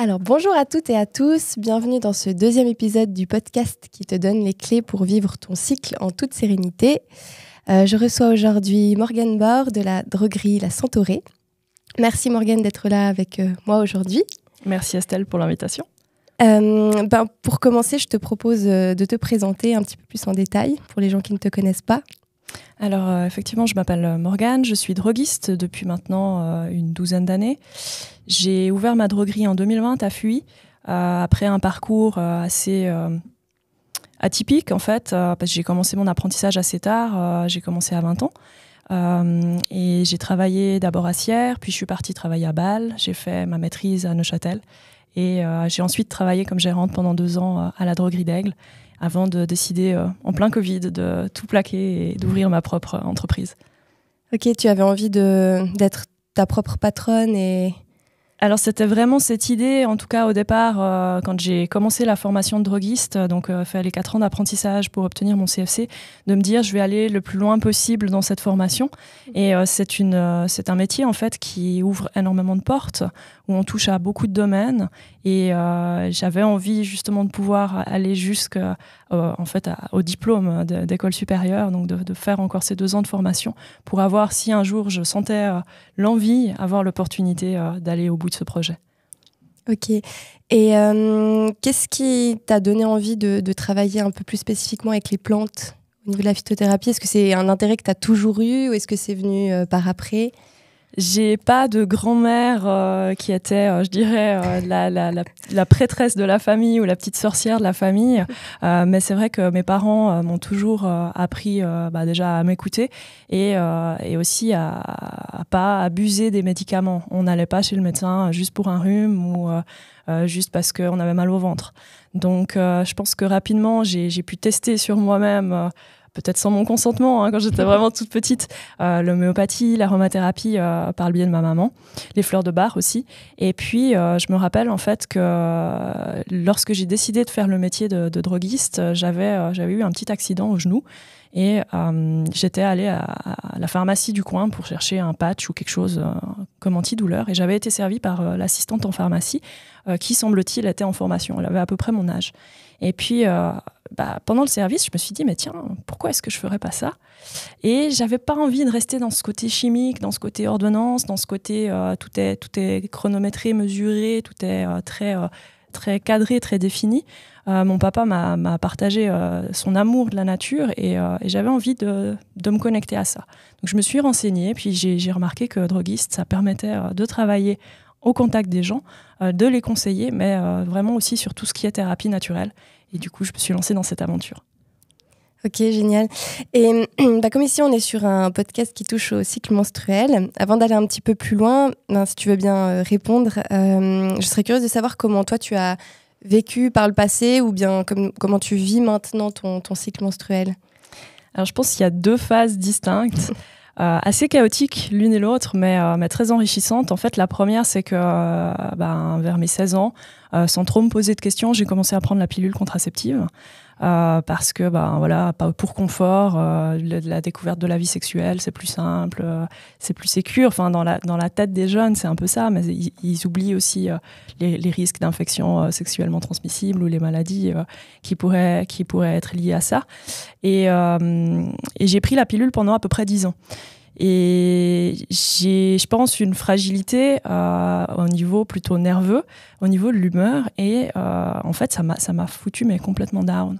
Alors bonjour à toutes et à tous, bienvenue dans ce deuxième épisode du podcast qui te donne les clés pour vivre ton cycle en toute sérénité. Je reçois aujourd'hui Morgane Bord de la droguerie La Centaurée. Merci Morgane d'être là avec moi aujourd'hui. Merci Estelle pour l'invitation. Pour commencer, je te propose de te présenter un petit peu plus en détail pour les gens qui ne te connaissent pas. Alors effectivement, je m'appelle Morgane, je suis droguiste depuis maintenant une douzaine d'années. J'ai ouvert ma droguerie en 2020 à Fuy, après un parcours assez atypique en fait, parce que j'ai commencé mon apprentissage assez tard, j'ai commencé à 20 ans. Et j'ai travaillé d'abord à Sierre, puis je suis partie travailler à Bâle, j'ai fait ma maîtrise à Neuchâtel et j'ai ensuite travaillé comme gérante pendant 2 ans à la droguerie d'Aigle avant de décider en plein Covid de tout plaquer et d'ouvrir ma propre entreprise. Ok, tu avais envie d'être ta propre patronne et... Alors c'était vraiment cette idée, en tout cas au départ, quand j'ai commencé la formation de droguiste, donc fait les 4 ans d'apprentissage pour obtenir mon CFC, de me dire je vais aller le plus loin possible dans cette formation. Et c'est un métier en fait qui ouvre énormément de portes, où on touche à beaucoup de domaines. Et j'avais envie justement de pouvoir aller au diplôme d'école supérieure, donc de faire encore ces 2 ans de formation pour avoir, si un jour je sentais l'envie, avoir l'opportunité d'aller au bout de ce projet. Ok. Et qu'est-ce qui t'a donné envie de travailler un peu plus spécifiquement avec les plantes au niveau de la phytothérapie? Est-ce que c'est un intérêt que tu as toujours eu ou est-ce que c'est venu par après? J'ai pas de grand-mère qui était, je dirais, la prêtresse de la famille ou la petite sorcière de la famille. Mais c'est vrai que mes parents m'ont toujours appris déjà à m'écouter et aussi à pas abuser des médicaments. On n'allait pas chez le médecin juste pour un rhume ou juste parce qu'on avait mal au ventre. Donc je pense que rapidement, j'ai pu tester sur moi-même peut-être sans mon consentement, quand j'étais vraiment toute petite, l'homéopathie, l'aromathérapie par le biais de ma maman, les fleurs de bar aussi. Et puis, je me rappelle en fait que lorsque j'ai décidé de faire le métier de droguiste, j'avais eu un petit accident au genou et j'étais allée à la pharmacie du coin pour chercher un patch ou quelque chose comme antidouleur et j'avais été servie par l'assistante en pharmacie qui, semble-t-il, était en formation. Elle avait à peu près mon âge. Et puis... pendant le service, je me suis dit, mais tiens, pourquoi est-ce que je ferais pas ça? Et j'avais pas envie de rester dans ce côté chimique, dans ce côté ordonnance, dans ce côté tout est chronométré, mesuré, tout est très cadré, très défini. Mon papa m'a partagé son amour de la nature et j'avais envie de me connecter à ça. Donc je me suis renseignée, puis j'ai remarqué que droguiste, ça permettait de travailler au contact des gens, de les conseiller, mais vraiment aussi sur tout ce qui est thérapie naturelle. Et du coup, je me suis lancée dans cette aventure. Ok, génial. Et comme ici, on est sur un podcast qui touche au cycle menstruel. Avant d'aller un petit peu plus loin, si tu veux bien répondre, je serais curieuse de savoir comment toi, tu as vécu par le passé ou bien comment tu vis maintenant ton cycle menstruel. Alors, je pense qu'il y a 2 phases distinctes. Assez chaotiques l'une et l'autre, mais très enrichissantes. En fait, la première, c'est que vers mes 16 ans, sans trop me poser de questions, j'ai commencé à prendre la pilule contraceptive parce que, pas pour confort, la découverte de la vie sexuelle, c'est plus simple, c'est plus sécure. Enfin, dans la tête des jeunes, c'est un peu ça, mais ils oublient aussi les risques d'infections sexuellement transmissibles ou les maladies qui pourraient être liées à ça. Et j'ai pris la pilule pendant à peu près 10 ans. Et j'ai, je pense, une fragilité au niveau plutôt nerveux, au niveau de l'humeur. Et en fait, ça m'a foutu mais complètement down.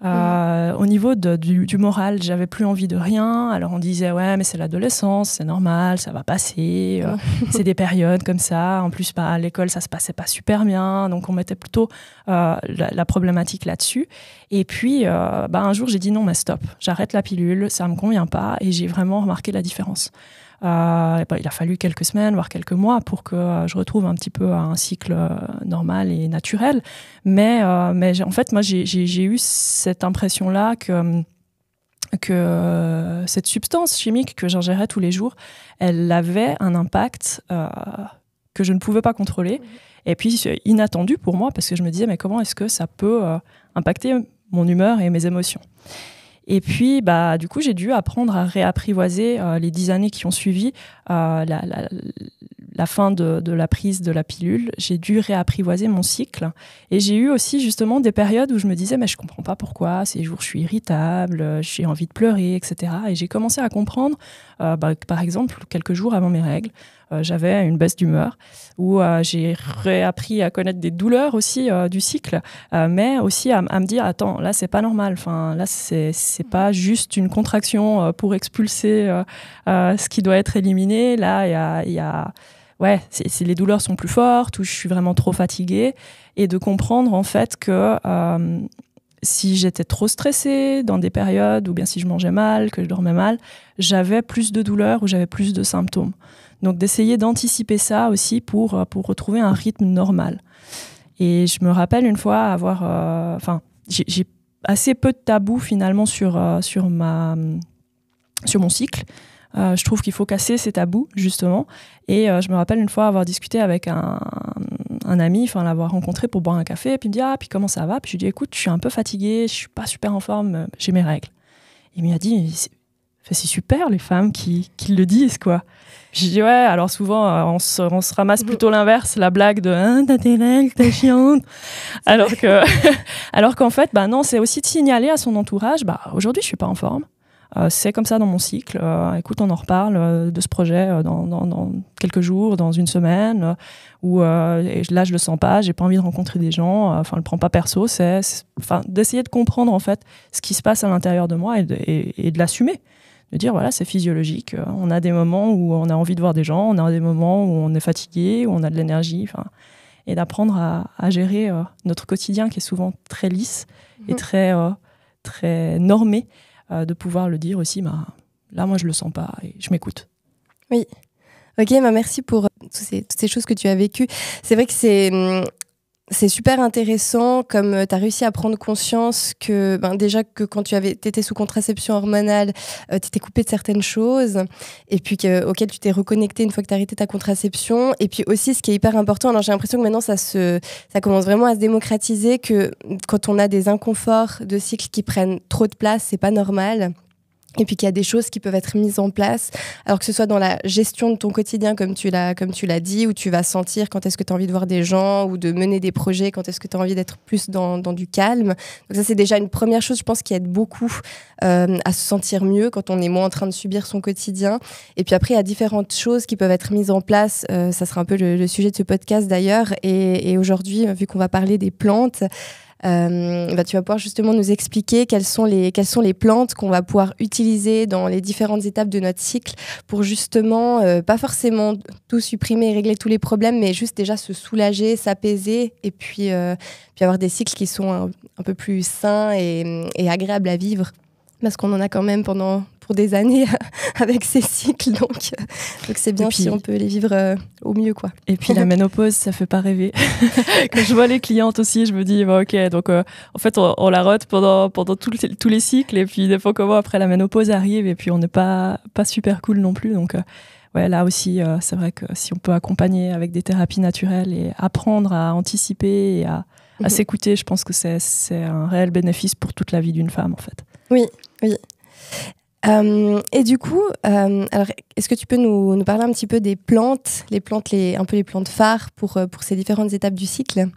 Au niveau du moral, j'avais plus envie de rien. Alors on disait ouais, mais c'est l'adolescence, c'est normal, ça va passer. C'est des périodes comme ça. En plus, à l'école, ça se passait pas super bien, donc on mettait plutôt la problématique là-dessus. Et puis, un jour, j'ai dit non, mais stop, j'arrête la pilule, ça me convient pas, et j'ai vraiment remarqué la différence. Il a fallu quelques semaines, voire quelques mois pour que je retrouve un petit peu un cycle normal et naturel. Mais en fait, moi, j'ai eu cette impression-là que cette substance chimique que j'ingérais tous les jours, elle avait un impact que je ne pouvais pas contrôler. Et puis, c'est inattendu pour moi, parce que je me disais, mais comment est-ce que ça peut impacter mon humeur et mes émotions ? Et puis, du coup, j'ai dû apprendre à réapprivoiser les 10 années qui ont suivi la fin de la prise de la pilule, j'ai dû réapprivoiser mon cycle. Et j'ai eu aussi justement des périodes où je me disais, mais je comprends pas pourquoi, ces jours je suis irritable, j'ai envie de pleurer, etc. Et j'ai commencé à comprendre, par exemple, quelques jours avant mes règles, j'avais une baisse d'humeur où j'ai réappris à connaître des douleurs aussi du cycle, mais aussi à me dire, attends, là c'est pas normal, enfin, là c'est pas juste une contraction pour expulser ce qui doit être éliminé, là il y a ouais, les douleurs sont plus fortes ou je suis vraiment trop fatiguée, et de comprendre en fait que si j'étais trop stressée dans des périodes, ou bien si je mangeais mal, que je dormais mal, j'avais plus de douleurs ou j'avais plus de symptômes. Donc d'essayer d'anticiper ça aussi pour retrouver un rythme normal. Et je me rappelle une fois avoir... j'ai assez peu de tabous finalement sur mon cycle. Je trouve qu'il faut casser ces tabous, justement. Et je me rappelle une fois avoir discuté avec un ami, l'avoir rencontré pour boire un café, et puis il me dit « Ah, puis comment ça va ?» Puis je lui dis « Écoute, je suis un peu fatiguée, je suis pas super en forme, j'ai mes règles. » Il m'a dit « C'est super les femmes qui le disent, quoi. » J'ai dit « Ouais, alors souvent, on se ramasse plutôt l'inverse, la blague de « T'as tes règles, t'es chiante !» Alors qu'en fait, non, c'est aussi de signaler à son entourage « Aujourd'hui, je suis pas en forme. » C'est comme ça dans mon cycle. Écoute, on en reparle de ce projet dans quelques jours, dans une semaine, où là, je le sens pas, j'ai pas envie de rencontrer des gens, le prends pas perso, d'essayer de comprendre en fait ce qui se passe à l'intérieur de moi et de l'assumer. De dire, voilà, c'est physiologique. On a des moments où on a envie de voir des gens, on a des moments où on est fatigué, où on a de l'énergie, et d'apprendre à gérer notre quotidien qui est souvent très lisse et très normé. De pouvoir le dire aussi, là, moi, je le sens pas et je m'écoute. Oui. Ok, merci pour toutes ces choses que tu as vécues. C'est vrai que c'est super intéressant, comme tu as réussi à prendre conscience que déjà que quand tu étais sous contraception hormonale, tu étais coupée de certaines choses, et puis auquel tu t'es reconnectée une fois que tu as arrêté ta contraception. Et puis aussi, ce qui est hyper important, alors j'ai l'impression que maintenant ça commence vraiment à se démocratiser, que quand on a des inconforts de cycle qui prennent trop de place, c'est pas normal. Et puis qu'il y a des choses qui peuvent être mises en place, alors que ce soit dans la gestion de ton quotidien, comme tu l'as dit, où tu vas sentir quand est-ce que tu as envie de voir des gens ou de mener des projets, quand est-ce que tu as envie d'être plus dans du calme. Donc ça, c'est déjà une première chose, je pense, qui aide beaucoup à se sentir mieux quand on est moins en train de subir son quotidien. Et puis après, il y a différentes choses qui peuvent être mises en place. Ça sera un peu le sujet de ce podcast d'ailleurs. Et aujourd'hui, vu qu'on va parler des plantes, tu vas pouvoir justement nous expliquer quelles sont les plantes qu'on va pouvoir utiliser dans les différentes étapes de notre cycle pour justement, pas forcément tout supprimer et régler tous les problèmes, mais juste déjà se soulager, s'apaiser et puis avoir des cycles qui sont un peu plus sains et agréables à vivre. Parce qu'on en a quand même pour des années avec ces cycles, donc c'est bien si on peut les vivre au mieux, quoi. Et puis la ménopause, ça fait pas rêver. Quand je vois les clientes aussi, je me dis ok, donc en fait on la rote pendant tous les cycles, et puis des fois comment après la ménopause arrive et puis on n'est pas super cool non plus, donc ouais, là aussi c'est vrai que si on peut accompagner avec des thérapies naturelles et apprendre à anticiper et à s'écouter, je pense que c'est un réel bénéfice pour toute la vie d'une femme en fait. Oui. Et du coup, alors, est-ce que tu peux nous parler un petit peu des plantes, un peu les plantes phares pour ces différentes étapes du cycle ?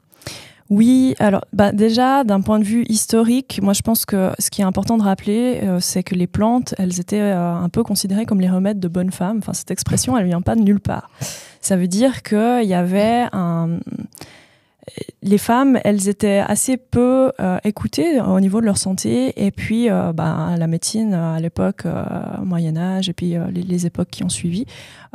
Oui, alors déjà d'un point de vue historique, moi je pense que ce qui est important de rappeler, c'est que les plantes, elles étaient un peu considérées comme les remèdes de bonnes femmes. Enfin, cette expression, elle vient pas de nulle part. Ça veut dire qu'il y avait les femmes, elles étaient assez peu écoutées au niveau de leur santé, et puis la médecine à l'époque, au Moyen-Âge, et puis les époques qui ont suivi,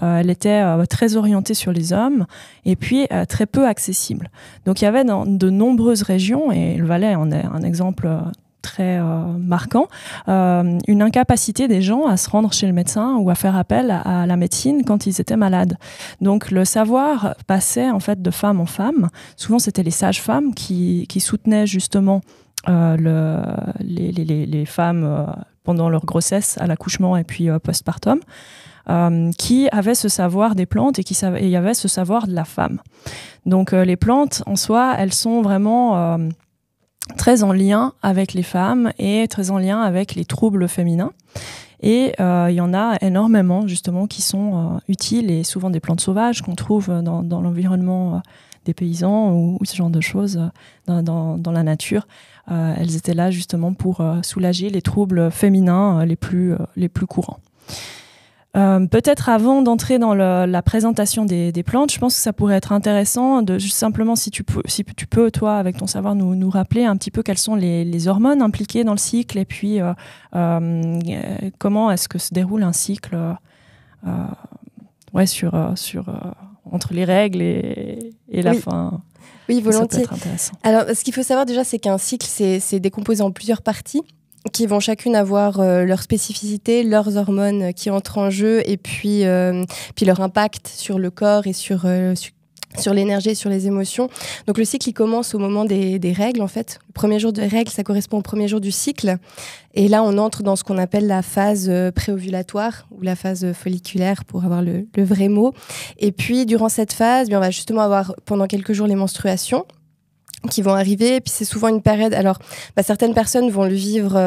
elle était très orientée sur les hommes, et puis très peu accessible. Donc il y avait dans de nombreuses régions, et le Valais en est un exemple très marquant, une incapacité des gens à se rendre chez le médecin ou à faire appel à la médecine quand ils étaient malades. Donc le savoir passait en fait de femme en femme. Souvent c'était les sages-femmes qui soutenaient justement les femmes pendant leur grossesse, à l'accouchement et puis postpartum, qui avaient ce savoir des plantes et il y avait ce savoir de la femme. Donc les plantes en soi, elles sont vraiment très en lien avec les femmes et très en lien avec les troubles féminins. Et il y en a énormément justement qui sont utiles et souvent des plantes sauvages qu'on trouve dans l'environnement des paysans ou ce genre de choses dans la nature. Elles étaient là justement pour soulager les troubles féminins les plus courants. Peut-être avant d'entrer dans la présentation des plantes, je pense que ça pourrait être intéressant de juste simplement, si tu peux, toi, avec ton savoir, nous rappeler un petit peu quelles sont les hormones impliquées dans le cycle et puis comment est-ce que se déroule un cycle entre les règles et la fin. Oui, volontiers. Ça peut être intéressant. Alors, ce qu'il faut savoir déjà, c'est qu'un cycle, c'est décomposé en plusieurs parties qui vont chacune avoir leur spécificité, leurs hormones qui entrent en jeu et puis leur impact sur le corps et sur l'énergie et sur les émotions. Donc le cycle, il commence au moment des règles, en fait. Le premier jour des règles, ça correspond au premier jour du cycle. Et là, on entre dans ce qu'on appelle la phase préovulatoire ou la phase folliculaire, pour avoir le vrai mot. Et puis, durant cette phase, on va justement avoir pendant quelques jours les menstruations qui vont arriver. Et puis, c'est souvent une période... Alors, certaines personnes vont le vivre...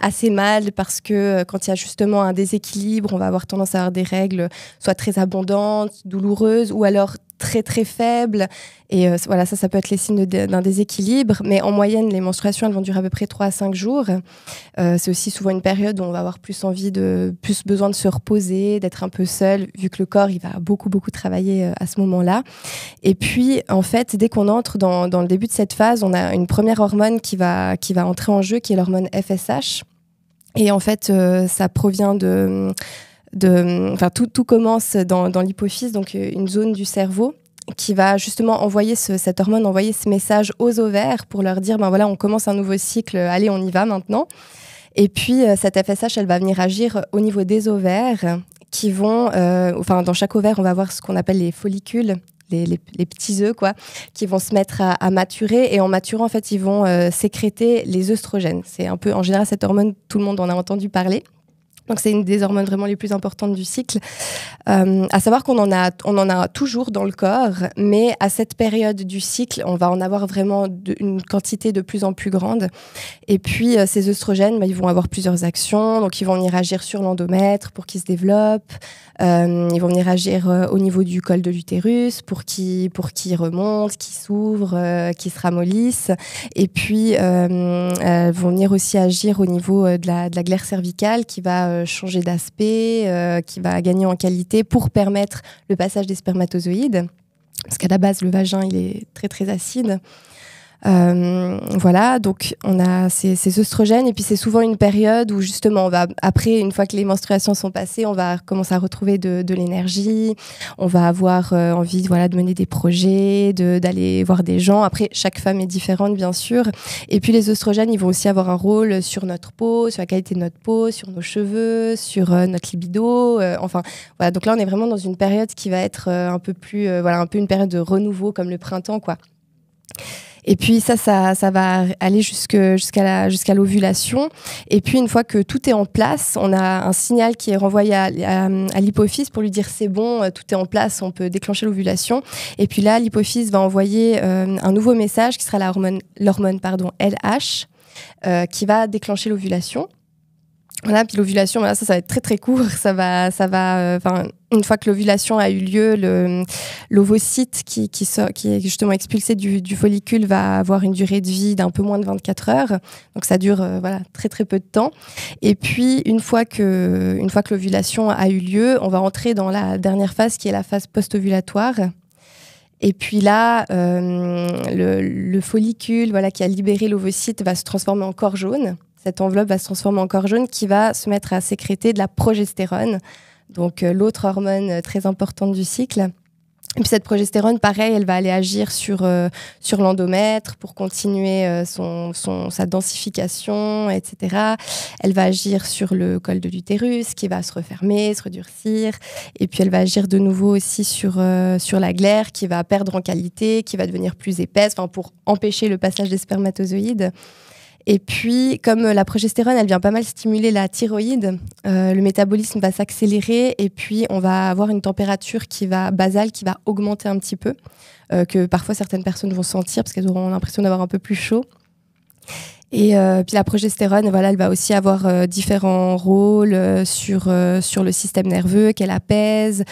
assez mal parce que quand il y a justement un déséquilibre, on va avoir tendance à avoir des règles soit très abondantes, douloureuses ou alors très très faibles. Et voilà, ça peut être les signes d'un déséquilibre. Mais en moyenne, les menstruations, elles vont durer à peu près 3 à 5 jours. C'est aussi souvent une période où on va avoir plus besoin de se reposer, d'être un peu seul, vu que le corps, il va beaucoup travailler à ce moment-là. Et puis, en fait, dès qu'on entre dans le début de cette phase, on a une première hormone qui va entrer en jeu, qui est l'hormone FSH. Et en fait, ça provient tout commence dans l'hypophyse, donc une zone du cerveau qui va justement envoyer cette hormone, envoyer ce message aux ovaires pour leur dire, voilà, on commence un nouveau cycle, allez, on y va maintenant. Et puis, cette FSH, elle va venir agir au niveau des ovaires qui vont, dans chaque ovaire, on va avoir ce qu'on appelle les follicules, les petits œufs, qui vont se mettre à maturer. Et en maturant, en fait, ils vont sécréter les œstrogènes. C'est un peu, en général, cette hormone, tout le monde en a entendu parler. Donc, c'est une des hormones vraiment les plus importantes du cycle. À savoir qu'on en a toujours dans le corps, mais à cette période du cycle, on va en avoir vraiment une quantité de plus en plus grande. Et puis, ces œstrogènes, ils vont avoir plusieurs actions. Donc, ils vont venir agir sur l'endomètre pour qu'il se développe. Ils vont venir agir au niveau du col de l'utérus pour qu'il remonte, qu'il s'ouvre, qu'il se ramollisse. Et puis, vont venir aussi agir au niveau de la glaire cervicale qui va changer d'aspect, qui va gagner en qualité pour permettre le passage des spermatozoïdes. Parce qu'à la base, le vagin, il est très, très acide. Voilà, donc on a ces œstrogènes et puis c'est souvent une période où justement après, une fois que les menstruations sont passées, on va commencer à retrouver de l'énergie, on va avoir envie de mener des projets, d'aller voir des gens. Après, chaque femme est différente bien sûr, et puis les œstrogènes, ils vont aussi avoir un rôle sur notre peau, sur la qualité de notre peau, sur nos cheveux, sur notre libido, voilà, donc là on est vraiment dans une période qui va être un peu une période de renouveau comme le printemps, quoi. Et puis ça va aller jusqu'à l'ovulation. Et puis une fois que tout est en place, on a un signal qui est renvoyé à l'hypophyse pour lui dire c'est bon, tout est en place, on peut déclencher l'ovulation. Et puis là, l'hypophyse va envoyer un nouveau message qui sera l'hormone LH qui va déclencher l'ovulation. Voilà, puis l'ovulation, ça va être très très court. Une fois que l'ovulation a eu lieu, l'ovocyte qui est justement expulsé du follicule va avoir une durée de vie d'un peu moins de 24 heures. Donc ça dure très très peu de temps. Et puis une fois que l'ovulation a eu lieu, on va entrer dans la dernière phase qui est la phase post-ovulatoire. Et puis là, le follicule qui a libéré l'ovocyte va se transformer en corps jaune. Cette enveloppe va se transformer en corps jaune qui va se mettre à sécréter de la progestérone, donc l'autre hormone très importante du cycle. Et puis cette progestérone, pareil, elle va aller agir sur l'endomètre pour continuer sa densification, etc. Elle va agir sur le col de l'utérus qui va se refermer, se redurcir. Et puis elle va agir de nouveau aussi sur la glaire qui va perdre en qualité, qui va devenir plus épaisse, pour empêcher le passage des spermatozoïdes. Et puis, comme la progestérone, elle vient pas mal stimuler la thyroïde, le métabolisme va s'accélérer et puis on va avoir une température basale qui va augmenter un petit peu, que parfois certaines personnes vont sentir parce qu'elles auront l'impression d'avoir un peu plus chaud. Et puis la progestérone, voilà, elle va aussi avoir différents rôles sur le système nerveux qu'elle apaise,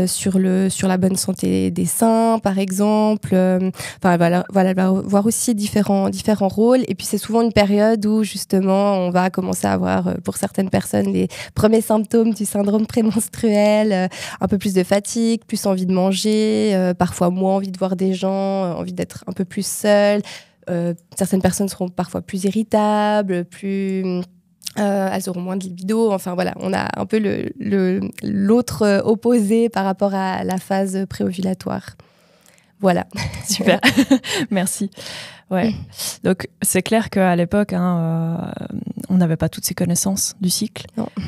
sur la bonne santé des seins, par exemple. Enfin, voilà, elle va avoir aussi différents rôles. Et puis c'est souvent une période où justement on va commencer à avoir, pour certaines personnes, les premiers symptômes du syndrome prémenstruel, un peu plus de fatigue, plus envie de manger, parfois moins envie de voir des gens, envie d'être un peu plus seule. Certaines personnes seront parfois plus irritables, elles auront moins de libido. Enfin voilà, on a un peu l'autre opposé par rapport à la phase préovulatoire. Voilà. Super, merci. Ouais. Donc c'est clair qu'à l'époque, on n'avait pas toutes ces connaissances du cycle.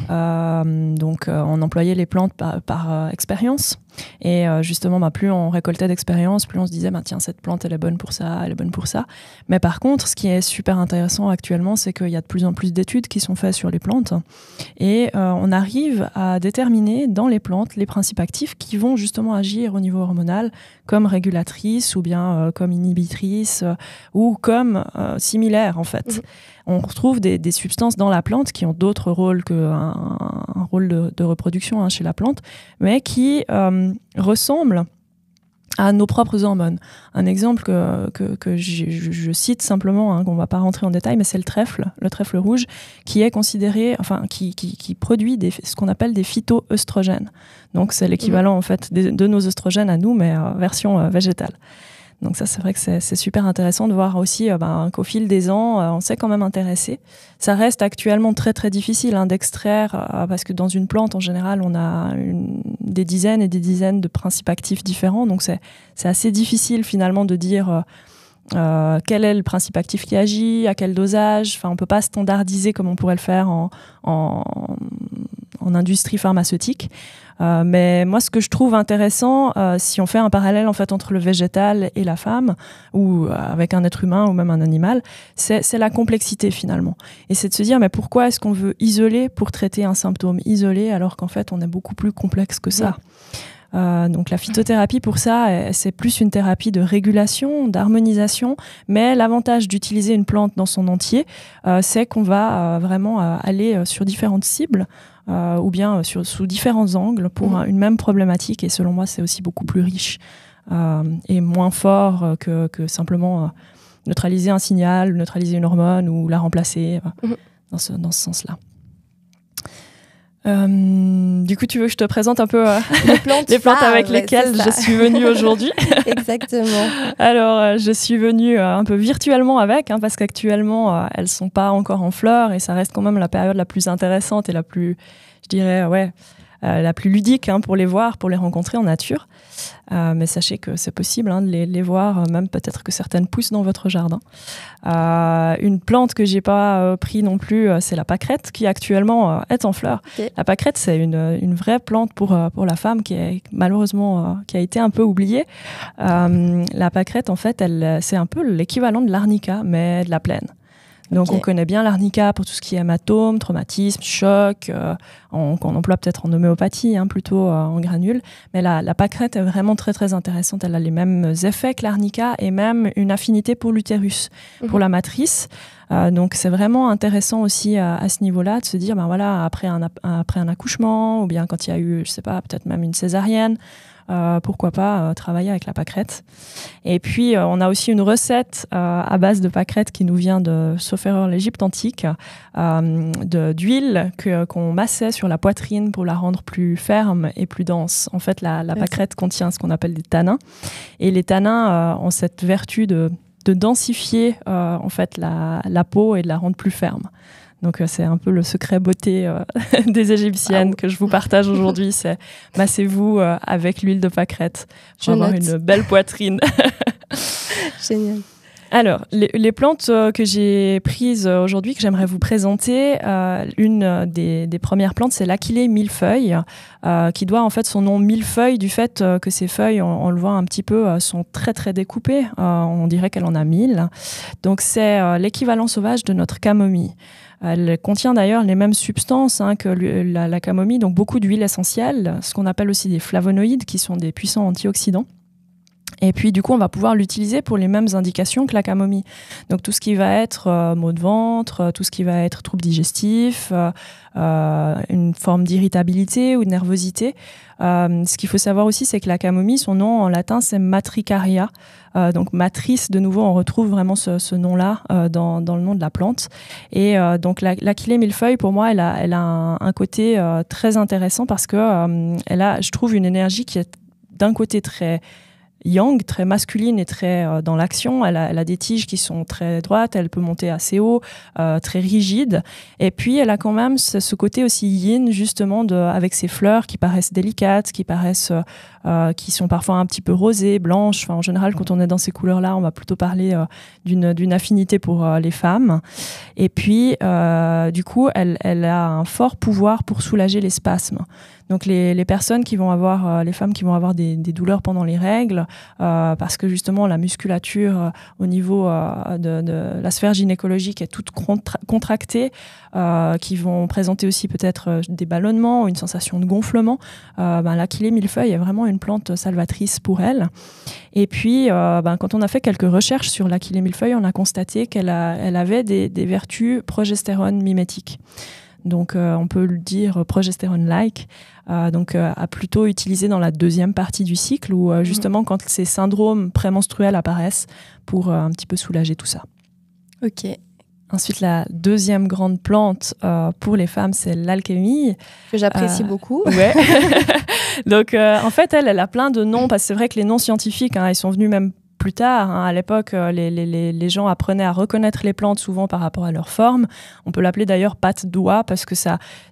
Donc on employait les plantes par expérience. Et justement, plus on récoltait d'expérience, plus on se disait, tiens, cette plante, elle est bonne pour ça, elle est bonne pour ça. Mais par contre, ce qui est super intéressant actuellement, c'est qu'il y a de plus en plus d'études qui sont faites sur les plantes. Et on arrive à déterminer dans les plantes les principes actifs qui vont justement agir au niveau hormonal comme régulatrices ou bien comme inhibitrices ou comme similaires, en fait. On retrouve des substances dans la plante qui ont d'autres rôles qu'un rôle de reproduction chez la plante, mais qui ressemblent à nos propres hormones. Un exemple que je cite simplement, qu'on ne va pas rentrer en détail, mais c'est le trèfle rouge, qui est considéré, qui produit ce qu'on appelle des phytoœstrogènes. Donc c'est l'équivalent en fait de nos œstrogènes à nous, mais version végétale. Donc ça, c'est vrai que c'est super intéressant de voir aussi qu'au fil des ans, on s'est quand même intéressé. Ça reste actuellement très très difficile d'extraire, parce que dans une plante, en général, on a des dizaines et des dizaines de principes actifs différents. Donc c'est assez difficile finalement de dire quel est le principe actif qui agit, à quel dosage. Enfin, on ne peut pas standardiser comme on pourrait le faire en industrie pharmaceutique. Mais moi, ce que je trouve intéressant, si on fait un parallèle en fait entre le végétal et la femme, ou avec un être humain ou même un animal, c'est la complexité finalement. Et c'est de se dire, mais pourquoi est-ce qu'on veut isoler pour traiter un symptôme isolé alors qu'en fait, on est beaucoup plus complexe que ça. Donc la phytothérapie, pour ça, c'est plus une thérapie de régulation, d'harmonisation, mais l'avantage d'utiliser une plante dans son entier, c'est qu'on va vraiment aller sur différentes cibles, ou bien sous différents angles pour une même problématique, et selon moi c'est aussi beaucoup plus riche et moins fort que simplement neutraliser un signal, neutraliser une hormone ou la remplacer dans ce sens-là. Du coup, tu veux que je te présente un peu les plantes avec lesquelles je suis venue aujourd'hui? Exactement. Alors, je suis venue un peu virtuellement avec, parce qu'actuellement, elles sont pas encore en fleurs et ça reste quand même la période la plus intéressante et la plus, je dirais, la plus ludique pour les voir, pour les rencontrer en nature. Mais sachez que c'est possible de les voir, même peut-être que certaines poussent dans votre jardin. Une plante que j'ai pas pris non plus, c'est la pâquerette qui actuellement est en fleurs. Okay. La pâquerette, c'est une vraie plante pour la femme qui est malheureusement qui a été un peu oubliée. La pâquerette, en fait, c'est un peu l'équivalent de l'arnica, mais de la plaine. Donc on connaît bien l'arnica pour tout ce qui est hématome, traumatisme, choc, qu'on emploie peut-être en homéopathie, plutôt en granules. Mais la pâquerette est vraiment très très intéressante. Elle a les mêmes effets que l'arnica et même une affinité pour l'utérus, pour la matrice. Donc c'est vraiment intéressant aussi à ce niveau-là de se dire, après un accouchement ou bien quand il y a eu, je sais pas, peut-être même une césarienne, pourquoi pas travailler avec la pâquerette. Et puis on a aussi une recette à base de pâquerette qui nous vient de, sauf erreur, l'Égypte antique, d'huile qu'on massait sur la poitrine pour la rendre plus ferme et plus dense. En fait, la pâquerette contient ce qu'on appelle des tanins, et les tanins ont cette vertu de densifier en fait la peau et de la rendre plus ferme. Donc c'est un peu le secret beauté des Égyptiennes que je vous partage aujourd'hui. C'est massez-vous avec l'huile de pâquerette pour avoir une belle poitrine. Génial. Alors, les plantes que j'ai prises aujourd'hui, que j'aimerais vous présenter, une des premières plantes, c'est l'Achillée millefeuille, qui doit en fait son nom millefeuille du fait que ses feuilles, on le voit un petit peu, sont très très découpées. On dirait qu'elle en a 1000. Donc c'est l'équivalent sauvage de notre camomille. Elle contient d'ailleurs les mêmes substances que la camomille, donc beaucoup d'huiles essentielles, ce qu'on appelle aussi des flavonoïdes, qui sont des puissants antioxydants. Et puis, du coup, on va pouvoir l'utiliser pour les mêmes indications que la camomille. Donc, tout ce qui va être maux de ventre, tout ce qui va être troubles digestifs, une forme d'irritabilité ou de nervosité. Ce qu'il faut savoir aussi, c'est que la camomille, son nom en latin, c'est matricaria. Donc, matrice, de nouveau, on retrouve vraiment ce nom-là dans le nom de la plante. Et donc, l'Achillée millefeuille, pour moi, elle a un côté très intéressant parce que elle a, je trouve, une énergie qui est d'un côté très yang, très masculine et très dans l'action. Elle a des tiges qui sont très droites, elle peut monter assez haut, très rigide. Et puis, elle a quand même ce côté aussi yin, justement, avec ses fleurs qui paraissent délicates, qui sont parfois un petit peu rosées, blanches. Enfin, en général, quand on est dans ces couleurs-là, on va plutôt parler d'une affinité pour les femmes. Et puis, du coup, elle a un fort pouvoir pour soulager les spasmes. Donc les personnes qui vont avoir, les femmes qui vont avoir des douleurs pendant les règles, parce que justement la musculature au niveau de la sphère gynécologique est toute contractée, qui vont présenter aussi peut-être des ballonnements ou une sensation de gonflement, l'Achillée millefeuille est vraiment une plante salvatrice pour elle. Et puis, quand on a fait quelques recherches sur l'Achillée millefeuille, on a constaté qu'elle avait des vertus progestérone mimétiques. Donc, on peut le dire progestérone-like, à plutôt utiliser dans la deuxième partie du cycle ou justement quand ces syndromes prémenstruels apparaissent pour un petit peu soulager tout ça. Ok. Ensuite, la deuxième grande plante pour les femmes, c'est l'alchémie. Que j'apprécie beaucoup. Ouais. Donc, en fait, elle a plein de noms, parce que c'est vrai que les noms scientifiques, ils sont venus même plus tard. À l'époque, les gens apprenaient à reconnaître les plantes souvent par rapport à leur forme. On peut l'appeler d'ailleurs patte d'oie parce que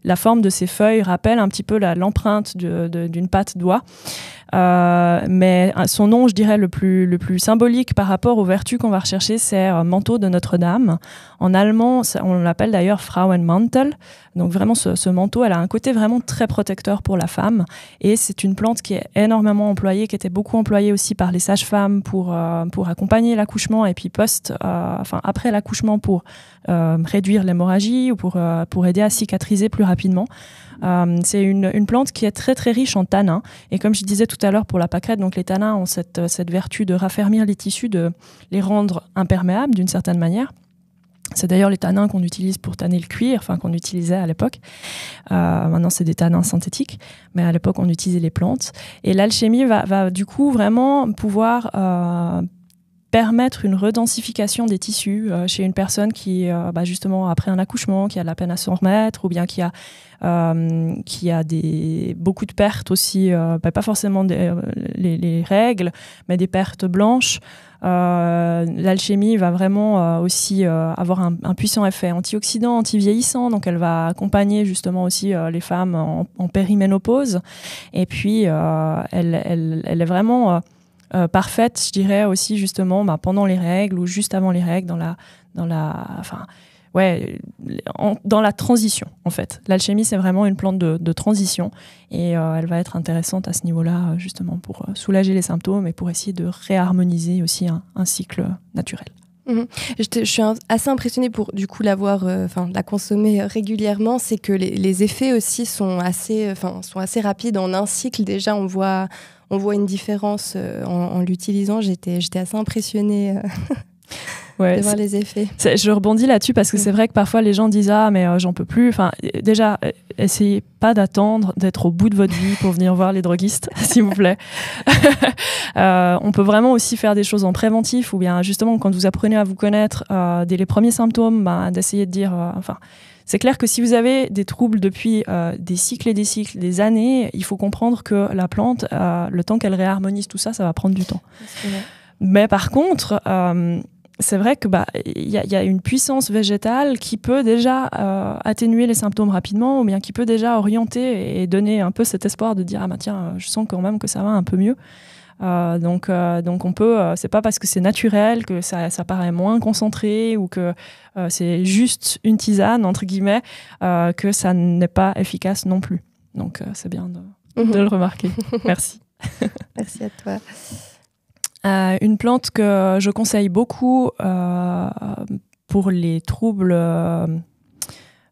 la forme de ses feuilles rappelle un petit peu l'empreinte d'une patte d'oie. Mais son nom, je dirais, le plus symbolique par rapport aux vertus qu'on va rechercher, c'est manteau de Notre-Dame. En allemand, on l'appelle d'ailleurs Frauenmantel. Donc vraiment, ce manteau, elle a un côté vraiment très protecteur pour la femme. Et c'est une plante qui est énormément employée, qui était beaucoup employée aussi par les sages-femmes pour accompagner l'accouchement et puis après l'accouchement pour réduire l'hémorragie ou pour aider à cicatriser plus rapidement. C'est une plante qui est très très riche en tanins. Et comme je disais tout à l'heure pour la pâquerette, donc les tanins ont cette vertu de raffermir les tissus, de les rendre imperméables d'une certaine manière. C'est d'ailleurs les tanins qu'on utilise pour tanner le cuir, qu'on utilisait à l'époque. Maintenant, c'est des tanins synthétiques, mais à l'époque, on utilisait les plantes. Et l'alchimie va du coup vraiment pouvoir permettre une redensification des tissus chez une personne qui, justement, après un accouchement, qui a de la peine à s'en remettre, ou bien qui a beaucoup de pertes aussi, pas forcément les règles, mais des pertes blanches. L'alchimie va vraiment aussi avoir un puissant effet antioxydant, anti-vieillissant, donc elle va accompagner justement aussi les femmes en périménopause. Et puis, elle est vraiment parfaite, je dirais aussi justement pendant les règles ou juste avant les règles, dans la transition en fait. L'alchimie, c'est vraiment une plante de transition et elle va être intéressante à ce niveau-là justement pour soulager les symptômes et pour essayer de réharmoniser aussi un cycle naturel. Mmh. Je suis assez impressionnée pour du coup la consommer régulièrement. C'est que les effets aussi sont assez rapides. En un cycle déjà, on voit une différence en l'utilisant. J'étais assez impressionnée de voir les effets. Je rebondis là-dessus parce que c'est vrai que parfois les gens disent mais j'en peux plus. Déjà, essayez pas d'attendre d'être au bout de votre vie pour venir voir les droguistes, s'il vous plaît. On peut vraiment aussi faire des choses en préventif, ou bien justement quand vous apprenez à vous connaître dès les premiers symptômes, d'essayer de dire c'est clair que si vous avez des troubles depuis des cycles et des cycles, des années, il faut comprendre que la plante, le temps qu'elle réharmonise tout ça, ça va prendre du temps. Mais par contre, c'est vrai que y a une puissance végétale qui peut déjà atténuer les symptômes rapidement, ou bien qui peut déjà orienter et donner un peu cet espoir de dire tiens, je sens quand même que ça va un peu mieux. Donc on peut, c'est pas parce que c'est naturel que ça paraît moins concentré ou que c'est juste une tisane entre guillemets que ça n'est pas efficace non plus. Donc c'est bien de le remarquer. Merci. Merci à toi. Une plante que je conseille beaucoup pour les troubles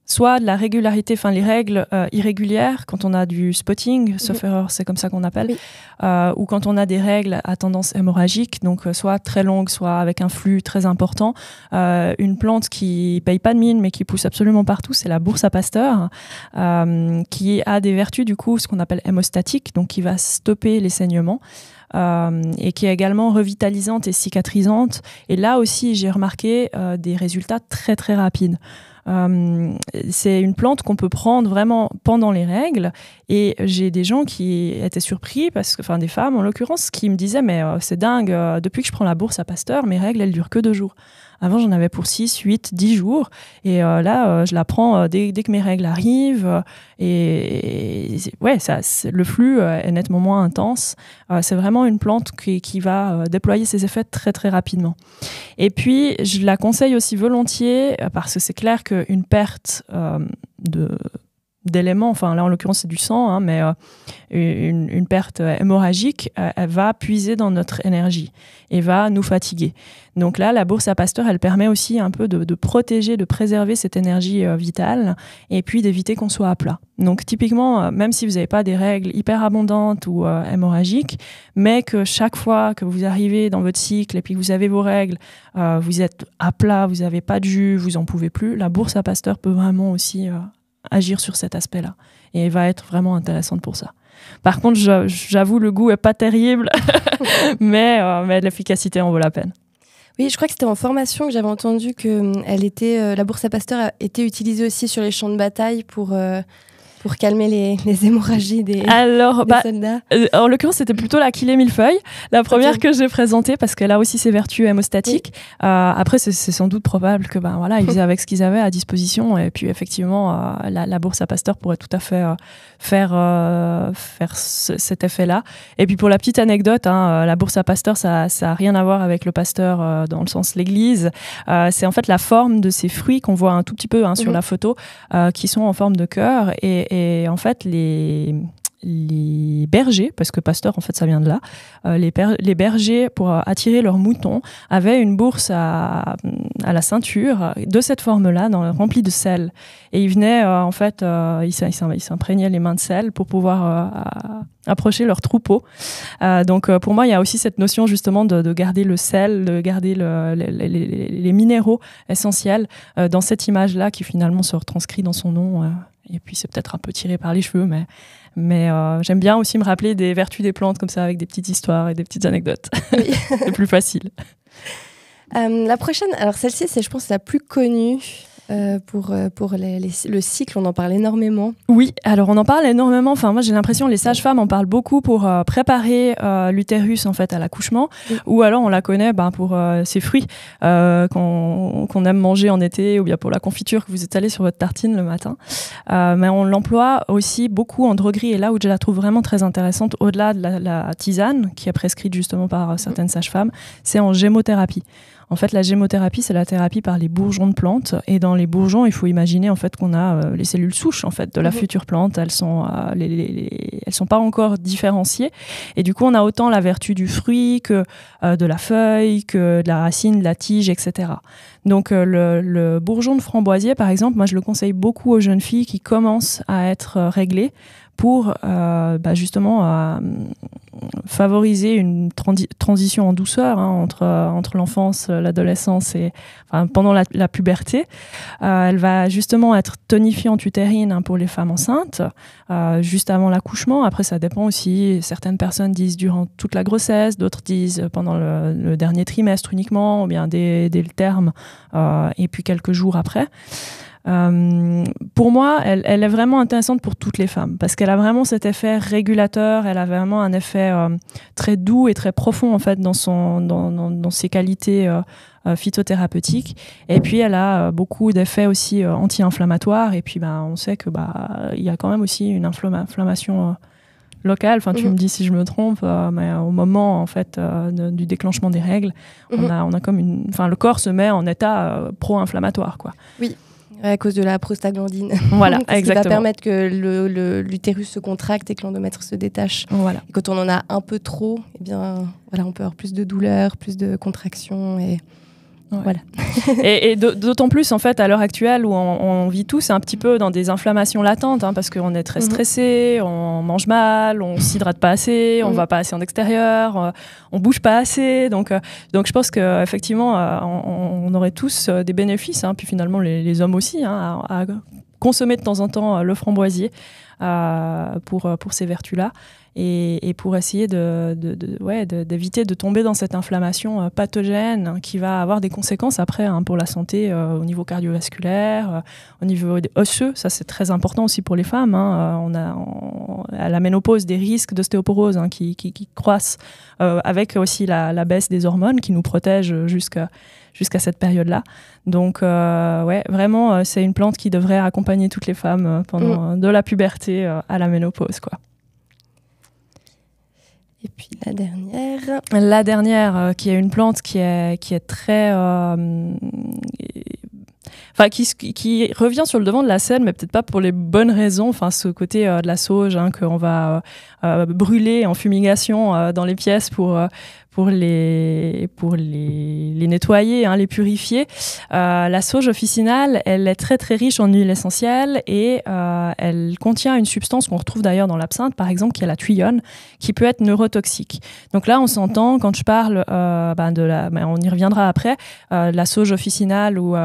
soit de la régularité, enfin les règles irrégulières, quand on a du spotting, sauf erreur, c'est comme ça qu'on appelle, ou quand on a des règles à tendance hémorragique, donc soit très longues, soit avec un flux très important. Une plante qui paye pas de mine, mais qui pousse absolument partout, c'est la bourse à Pasteur, qui a des vertus, du coup, ce qu'on appelle hémostatiques, donc qui va stopper les saignements. Et qui est également revitalisante et cicatrisante. Et là aussi, j'ai remarqué des résultats très très rapides. C'est une plante qu'on peut prendre vraiment pendant les règles, et j'ai des gens qui étaient surpris, enfin des femmes en l'occurrence, qui me disaient mais c'est dingue, depuis que je prends la bourse à Pasteur, mes règles elles durent que 2 jours. Avant j'en avais pour 6, 8, 10 jours, et là je la prends dès que mes règles arrivent, et ouais, le flux est nettement moins intense. C'est vraiment une plante qui va déployer ses effets très très rapidement. Et puis je la conseille aussi volontiers parce que c'est clair qu'une perte d'éléments, enfin là en l'occurrence c'est du sang, hein, mais une perte hémorragique, elle va puiser dans notre énergie et va nous fatiguer. Donc là, la bourse à Pasteur, elle permet aussi un peu de protéger, de préserver cette énergie vitale, et puis d'éviter qu'on soit à plat. Donc typiquement, même si vous n'avez pas des règles hyper abondantes ou hémorragiques, mais que chaque fois que vous arrivez dans votre cycle et puis que vous avez vos règles, vous êtes à plat, vous n'avez pas de jus, vous n'en pouvez plus, la bourse à Pasteur peut vraiment aussi agir sur cet aspect-là, et va être vraiment intéressante pour ça. Par contre, j'avoue, le goût est pas terrible, mais l'efficacité en vaut la peine. Oui, je crois que c'était en formation que j'avais entendu que la bourse à Pasteur a été utilisée aussi sur les champs de bataille pour calmer les hémorragies des soldats. En l'occurrence, c'était plutôt la Kilé millefeuille, la première que j'ai présentée, parce qu'elle a aussi ses vertus hémostatiques. Oui. Après, c'est sans doute probable que ils faisaient avec ce qu'ils avaient à disposition, et puis effectivement, la bourse à Pasteur pourrait tout à fait faire cet effet-là. Et puis pour la petite anecdote, la bourse à Pasteur, ça a rien à voir avec le pasteur dans le sens l'église. C'est en fait la forme de ces fruits qu'on voit un tout petit peu sur la photo, qui sont en forme de cœur, et en fait, les bergers, parce que Pasteur, en fait, ça vient de là, les bergers, pour attirer leurs moutons, avaient une bourse à la ceinture de cette forme-là, remplie de sel. Et ils venaient, ils s'imprégnaient les mains de sel pour pouvoir approcher leur troupeau. Donc, pour moi, il y a aussi cette notion, justement, de garder le sel, de garder les minéraux essentiels dans cette image-là, qui finalement se retranscrit dans son nom. Et puis, c'est peut-être un peu tiré par les cheveux, mais j'aime bien aussi me rappeler des vertus des plantes comme ça, avec des petites histoires et des petites anecdotes. Oui. C'est plus facile. La prochaine, alors celle-ci, c'est, je pense, la plus connue. Pour le cycle, on en parle énormément. Oui, alors on en parle énormément. Enfin, moi, j'ai l'impression que les sages-femmes en parlent beaucoup pour préparer l'utérus en fait à l'accouchement, ou alors on la connaît pour ses fruits qu'on aime manger en été, ou bien pour la confiture que vous étalez sur votre tartine le matin. Mais on l'emploie aussi beaucoup en droguerie, et là où je la trouve vraiment très intéressante, au-delà de la tisane qui est prescrite justement par certaines sages-femmes, c'est en gémothérapie. En fait, la gémothérapie, c'est la thérapie par les bourgeons de plantes. Et dans les bourgeons, il faut imaginer en fait qu'on a les cellules souches en fait de la future plante. Elles sont elles sont pas encore différenciées. Et du coup, on a autant la vertu du fruit que de la feuille, que de la racine, de la tige, etc. Donc le bourgeon de framboisier, par exemple, moi je le conseille beaucoup aux jeunes filles qui commencent à être réglées, pour justement favoriser une transition en douceur entre l'enfance, l'adolescence et pendant la puberté. Elle va justement être tonifiante utérine pour les femmes enceintes, juste avant l'accouchement. Après, ça dépend aussi. Certaines personnes disent durant toute la grossesse, d'autres disent pendant le dernier trimestre uniquement, ou bien dès le terme, et puis quelques jours après. Pour moi, elle est vraiment intéressante pour toutes les femmes, parce qu'elle a vraiment cet effet régulateur. Elle a vraiment un effet très doux et très profond en fait dans ses qualités phytothérapeutiques. Et puis elle a beaucoup d'effets aussi anti-inflammatoires. Et puis on sait que il y a quand même aussi une inflammation locale. Enfin, tu me dis si je me trompe, mais au moment en fait du déclenchement des règles, on a comme le corps se met en état pro-inflammatoire, quoi. Oui. À cause de la prostaglandine. Voilà, exactement. Qui va permettre que l'utérus se contracte et que l'endomètre se détache. Voilà. Et quand on en a un peu trop, on peut avoir plus de douleur, plus de contractions. Et Ouais. Voilà. Et d'autant plus, en fait, à l'heure actuelle où on vit tous un petit peu dans des inflammations latentes, parce qu'on est très stressé, on mange mal, on s'hydrate pas assez, on va pas assez en extérieur, on bouge pas assez. Donc je pense qu'effectivement, on aurait tous des bénéfices, puis finalement les hommes aussi, à consommer de temps en temps le framboisier pour ces vertus-là. Et pour essayer d'éviter de tomber dans cette inflammation pathogène qui va avoir des conséquences après pour la santé au niveau cardiovasculaire, au niveau osseux. Ça, c'est très important aussi pour les femmes. On a à la ménopause des risques d'ostéoporose qui croissent avec aussi la baisse des hormones qui nous protègent jusqu'à cette période-là. Donc, vraiment, c'est une plante qui devrait accompagner toutes les femmes pendant de la puberté à la ménopause, quoi. Et puis la dernière. La dernière, qui est une plante qui est très... qui revient sur le devant de la scène, mais peut-être pas pour les bonnes raisons. Ce côté de la sauge qu'on va brûler en fumigation dans les pièces pour les nettoyer, les purifier. La sauge officinale, elle est très très riche en huile essentielle et elle contient une substance qu'on retrouve d'ailleurs dans l'absinthe, par exemple, qui est la thuyone, qui peut être neurotoxique. Donc là, on s'entend quand je parle on y reviendra après, la sauge officinale ou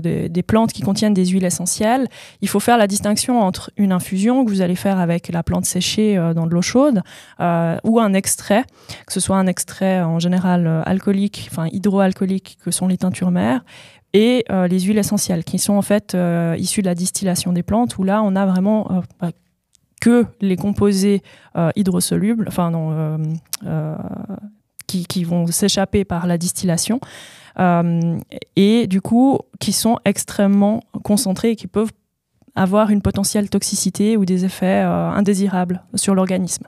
des plantes qui contiennent des huiles essentielles. Il faut faire la distinction entre une infusion que vous allez faire avec la plante séchée dans de l'eau chaude ou un extrait, que ce soit un extrait en général alcoolique, hydroalcoolique, que sont les teintures mères, et les huiles essentielles, qui sont en fait issues de la distillation des plantes, où là, on a vraiment que les composés hydrosolubles, qui vont s'échapper par la distillation, et du coup, qui sont extrêmement concentrés et qui peuvent avoir une potentielle toxicité ou des effets indésirables sur l'organisme.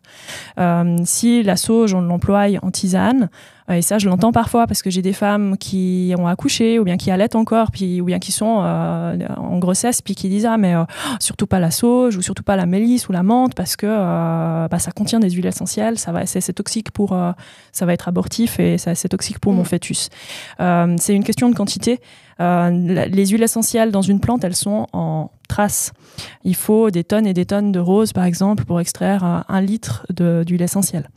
Si la sauge, on l'emploie en tisane, et ça je l'entends parfois parce que j'ai des femmes qui ont accouché ou bien qui allaitent encore, ou bien qui sont en grossesse, puis qui disent mais surtout pas la sauge ou surtout pas la mélisse ou la menthe parce que ça contient des huiles essentielles, c'est toxique ça va être abortif et c'est toxique pour mon fœtus. C'est une question de quantité. Les huiles essentielles dans une plante, elles sont en traces. Il faut des tonnes et des tonnes de roses, par exemple, pour extraire 1 litre d'huile essentielle.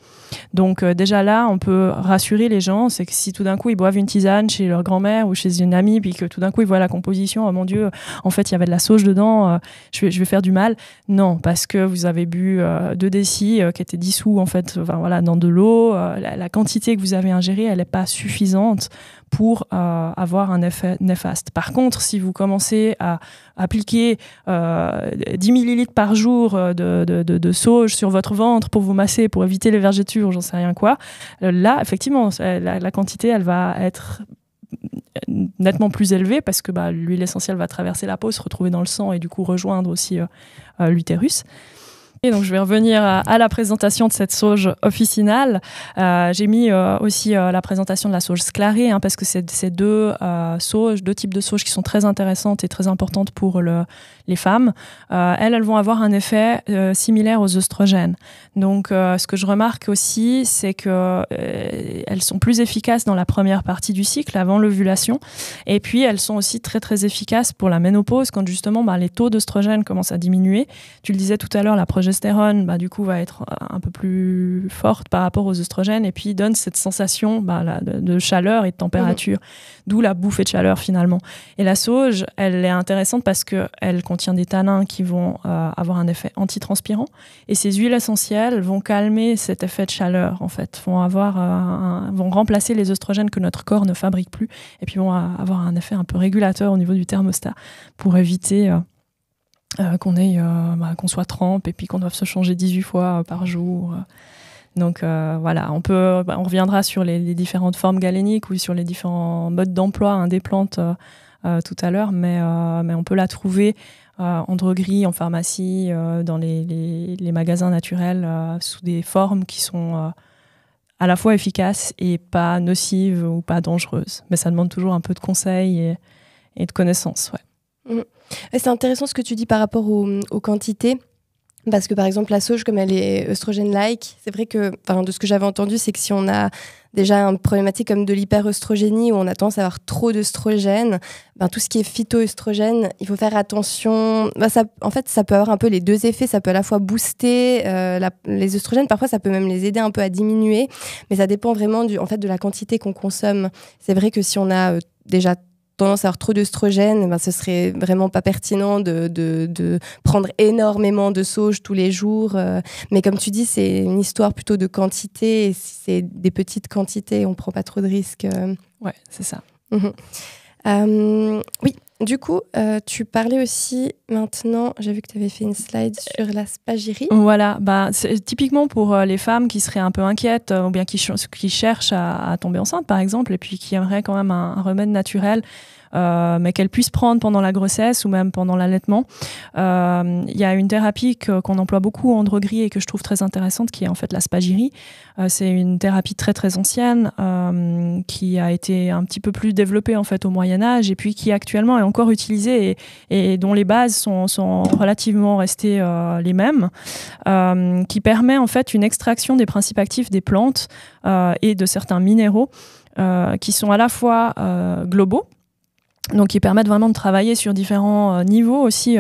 Donc déjà là, on peut rassurer les gens, c'est que si tout d'un coup ils boivent une tisane chez leur grand-mère ou chez une amie, puis que tout d'un coup ils voient la composition, oh mon Dieu, en fait il y avait de la sauge dedans, je vais faire du mal. Non, parce que vous avez bu 2 décis qui étaient dissous en fait, dans de l'eau, la quantité que vous avez ingérée, elle n'est pas suffisante pour avoir un effet néfaste. Par contre, si vous commencez à appliquer 10 millilitres par jour de sauge sur votre ventre pour vous masser, pour éviter les vergetures, j'en sais rien quoi, là, effectivement, la quantité, elle va être nettement plus élevée parce que l'huile essentielle va traverser la peau, se retrouver dans le sang et du coup rejoindre aussi l'utérus. Et donc, je vais revenir à la présentation de cette sauge officinale. J'ai mis aussi la présentation de la sauge sclarée, parce que c'est deux types de sauges qui sont très intéressantes et très importantes pour les femmes. Elles vont avoir un effet similaire aux œstrogènes. Donc, ce que je remarque aussi, c'est que elles sont plus efficaces dans la première partie du cycle, avant l'ovulation. Et puis, elles sont aussi très, très efficaces pour la ménopause, quand justement les taux d'œstrogènes commencent à diminuer. Tu le disais tout à l'heure, la progestérone, du coup, va être un peu plus forte par rapport aux œstrogènes et puis donne cette sensation de chaleur et de température, d'où la bouffée de chaleur finalement. Et la sauge, elle est intéressante parce qu'elle contient des tanins qui vont avoir un effet antitranspirant et ces huiles essentielles vont calmer cet effet de chaleur en fait, vont remplacer les œstrogènes que notre corps ne fabrique plus et puis vont avoir un effet un peu régulateur au niveau du thermostat pour éviter qu'on soit trempe et puis qu'on doive se changer 18 fois par jour. Donc voilà, on reviendra sur les différentes formes galéniques ou sur les différents modes d'emploi des plantes tout à l'heure, mais on peut la trouver en droguerie, en pharmacie, dans les magasins naturels, sous des formes qui sont à la fois efficaces et pas nocives ou pas dangereuses. Mais ça demande toujours un peu de conseils et de connaissances. Ouais. C'est intéressant ce que tu dis par rapport aux quantités. Parce que par exemple, la sauge, comme elle est œstrogène-like, c'est vrai que, de ce que j'avais entendu, c'est que si on a déjà une problématique comme de l'hyperœstrogénie, où on a tendance à avoir trop d'œstrogène, tout ce qui est phytoœstrogène, il faut faire attention. En fait, ça peut avoir un peu les deux effets. Ça peut à la fois booster les œstrogènes, parfois ça peut même les aider un peu à diminuer, mais ça dépend vraiment de la quantité qu'on consomme. C'est vrai que si on a déjà tendance à avoir trop d'œstrogène, ce serait vraiment pas pertinent de prendre énormément de sauge tous les jours. Mais comme tu dis, c'est une histoire plutôt de quantité. Et si c'est des petites quantités, on prend pas trop de risques. Ouais, c'est ça. Oui, du coup, tu parlais aussi maintenant, j'ai vu que tu avais fait une slide sur la spagyrie. Voilà, c'est typiquement pour les femmes qui seraient un peu inquiètes ou bien qui cherchent à tomber enceinte, par exemple, et puis qui aimeraient quand même un remède naturel, mais qu'elles puissent prendre pendant la grossesse ou même pendant l'allaitement. Il y a une thérapie qu'on emploie beaucoup en droguerie et que je trouve très intéressante, qui est en fait la spagyrie. C'est une thérapie très très ancienne qui a été un petit peu plus développée en fait au Moyen-Âge et puis qui actuellement est encore utilisée et dont les bases sont relativement restées les mêmes, qui permet en fait une extraction des principes actifs des plantes et de certains minéraux qui sont à la fois globaux, donc qui permettent vraiment de travailler sur différents niveaux aussi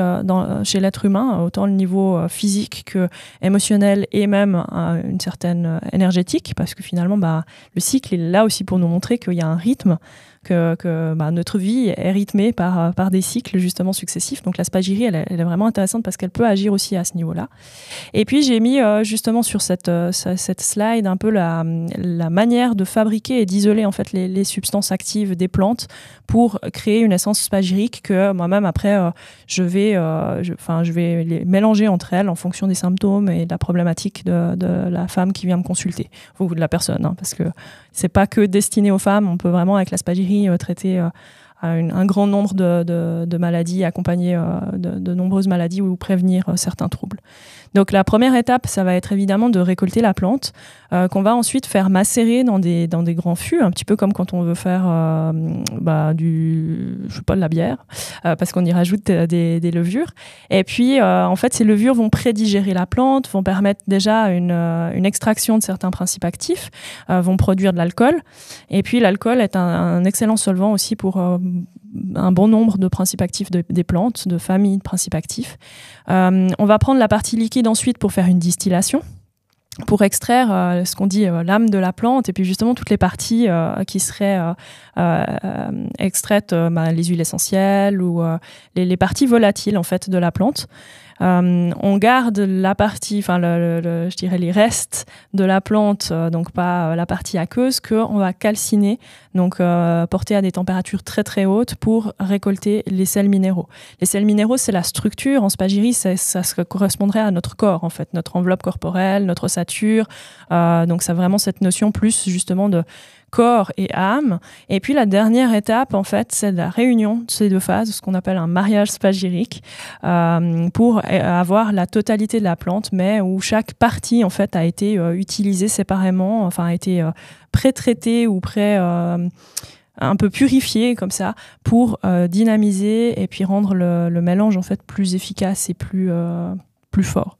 chez l'être humain, autant le niveau physique que émotionnel et même une certaine énergétique, parce que finalement le cycle est là aussi pour nous montrer qu'il y a un rythme, que notre vie est rythmée par des cycles justement successifs. Donc la spagyrie, elle est vraiment intéressante parce qu'elle peut agir aussi à ce niveau-là. Et puis j'ai mis justement sur cette slide un peu la manière de fabriquer et d'isoler en fait les substances actives des plantes pour créer une essence spagyrique que moi-même après je vais les mélanger entre elles en fonction des symptômes et de la problématique de la femme qui vient me consulter ou de la personne, parce que c'est pas que destiné aux femmes. On peut vraiment avec la spagyrie traiter un grand nombre de maladies, accompagner de nombreuses maladies ou prévenir certains troubles. Donc la première étape, ça va être évidemment de récolter la plante qu'on va ensuite faire macérer dans des grands fûts, un petit peu comme quand on veut faire de la bière, parce qu'on y rajoute des levures. Et puis en fait, ces levures vont prédigérer la plante, vont permettre déjà une extraction de certains principes actifs, vont produire de l'alcool. Et puis l'alcool est un excellent solvant aussi pour un bon nombre de principes actifs des plantes, de familles de principes actifs. On va prendre la partie liquide ensuite pour faire une distillation, pour extraire ce qu'on dit l'âme de la plante, et puis justement toutes les parties qui seraient extraites, les huiles essentielles ou les parties volatiles en fait de la plante. On garde la partie, je dirais les restes de la plante, donc pas la partie aqueuse, qu'on va calciner, donc porter à des températures très très hautes pour récolter les sels minéraux. Les sels minéraux, c'est la structure. En spagyrie, ça correspondrait à notre corps, en fait, notre enveloppe corporelle, notre ossature. Donc ça a vraiment cette notion plus justement de corps et âme. Et puis la dernière étape, en fait, c'est la réunion de ces deux phases, ce qu'on appelle un mariage spagyrique, pour avoir la totalité de la plante, mais où chaque partie, en fait, a été utilisée séparément, enfin, a été pré-traitée ou un peu purifiée, comme ça, pour dynamiser et puis rendre le mélange, en fait, plus efficace et plus fort.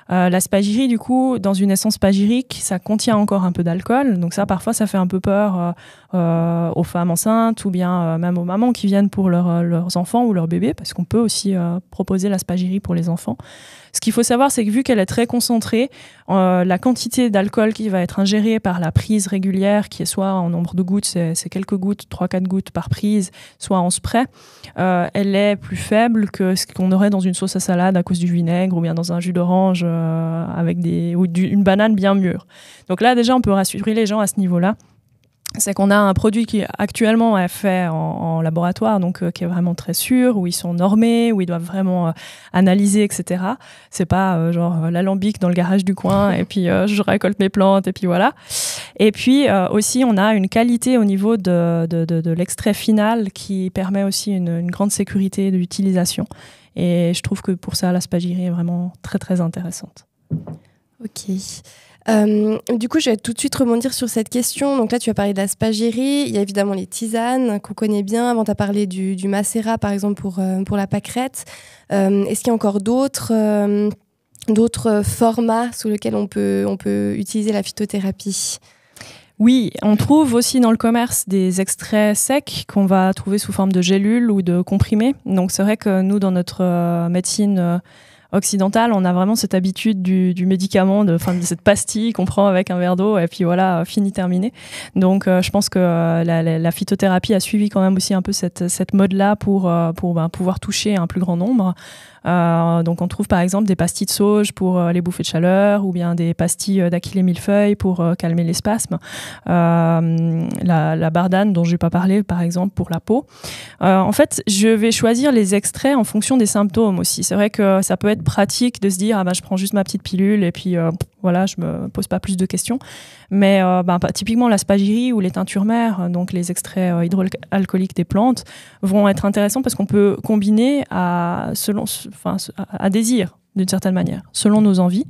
La spagyrie, du coup, dans une essence spagyrique, ça contient encore un peu d'alcool. Donc ça, parfois, ça fait un peu peur aux femmes enceintes ou bien même aux mamans qui viennent pour leurs enfants ou leurs bébés, parce qu'on peut aussi proposer la spagyrie pour les enfants. Ce qu'il faut savoir, c'est que vu qu'elle est très concentrée, la quantité d'alcool qui va être ingérée par la prise régulière, qui est soit en nombre de gouttes, c'est quelques gouttes, 3-4 gouttes par prise, soit en spray, elle est plus faible que ce qu'on aurait dans une sauce à salade à cause du vinaigre ou bien dans un jus d'orange avec une banane bien mûre. Donc là, déjà, on peut rassurer les gens à ce niveau-là. C'est qu'on a un produit qui actuellement est fait en laboratoire, donc qui est vraiment très sûr, où ils sont normés, où ils doivent vraiment analyser, etc. C'est pas genre l'alambic dans le garage du coin et puis je récolte mes plantes et puis voilà. Et puis aussi on a une qualité au niveau de l'extrait final qui permet aussi une grande sécurité de l'utilisation. Et je trouve que pour ça la spagyrie est vraiment très très intéressante. Ok. Du coup, je vais tout de suite rebondir sur cette question. Donc là, tu as parlé de la spagyrie. Il y a évidemment les tisanes qu'on connaît bien. Avant, tu as parlé du macérat, par exemple, pour la pâquerette. Est-ce qu'il y a encore d'autres d'autres formats sous lesquels on peut utiliser la phytothérapie? Oui, on trouve aussi dans le commerce des extraits secs qu'on va trouver sous forme de gélules ou de comprimés. Donc c'est vrai que nous, dans notre médecine occidentale, on a vraiment cette habitude du médicament, de cette pastille qu'on prend avec un verre d'eau et puis voilà, fini, terminé. Donc je pense que la phytothérapie a suivi quand même aussi un peu cette mode-là pour pouvoir toucher un plus grand nombre. Donc on trouve par exemple des pastilles de sauge pour les bouffées de chaleur ou bien des pastilles d'achillée millefeuille pour calmer les spasmes. La bardane dont je n'ai pas parlé par exemple pour la peau. En fait, je vais choisir les extraits en fonction des symptômes aussi. C'est vrai que ça peut être pratique de se dire je prends juste ma petite pilule et puis voilà, je me pose pas plus de questions. Mais typiquement la spagyrie ou les teintures mères, donc les extraits hydroalcooliques des plantes, vont être intéressants parce qu'on peut combiner à désir d'une certaine manière, selon nos envies.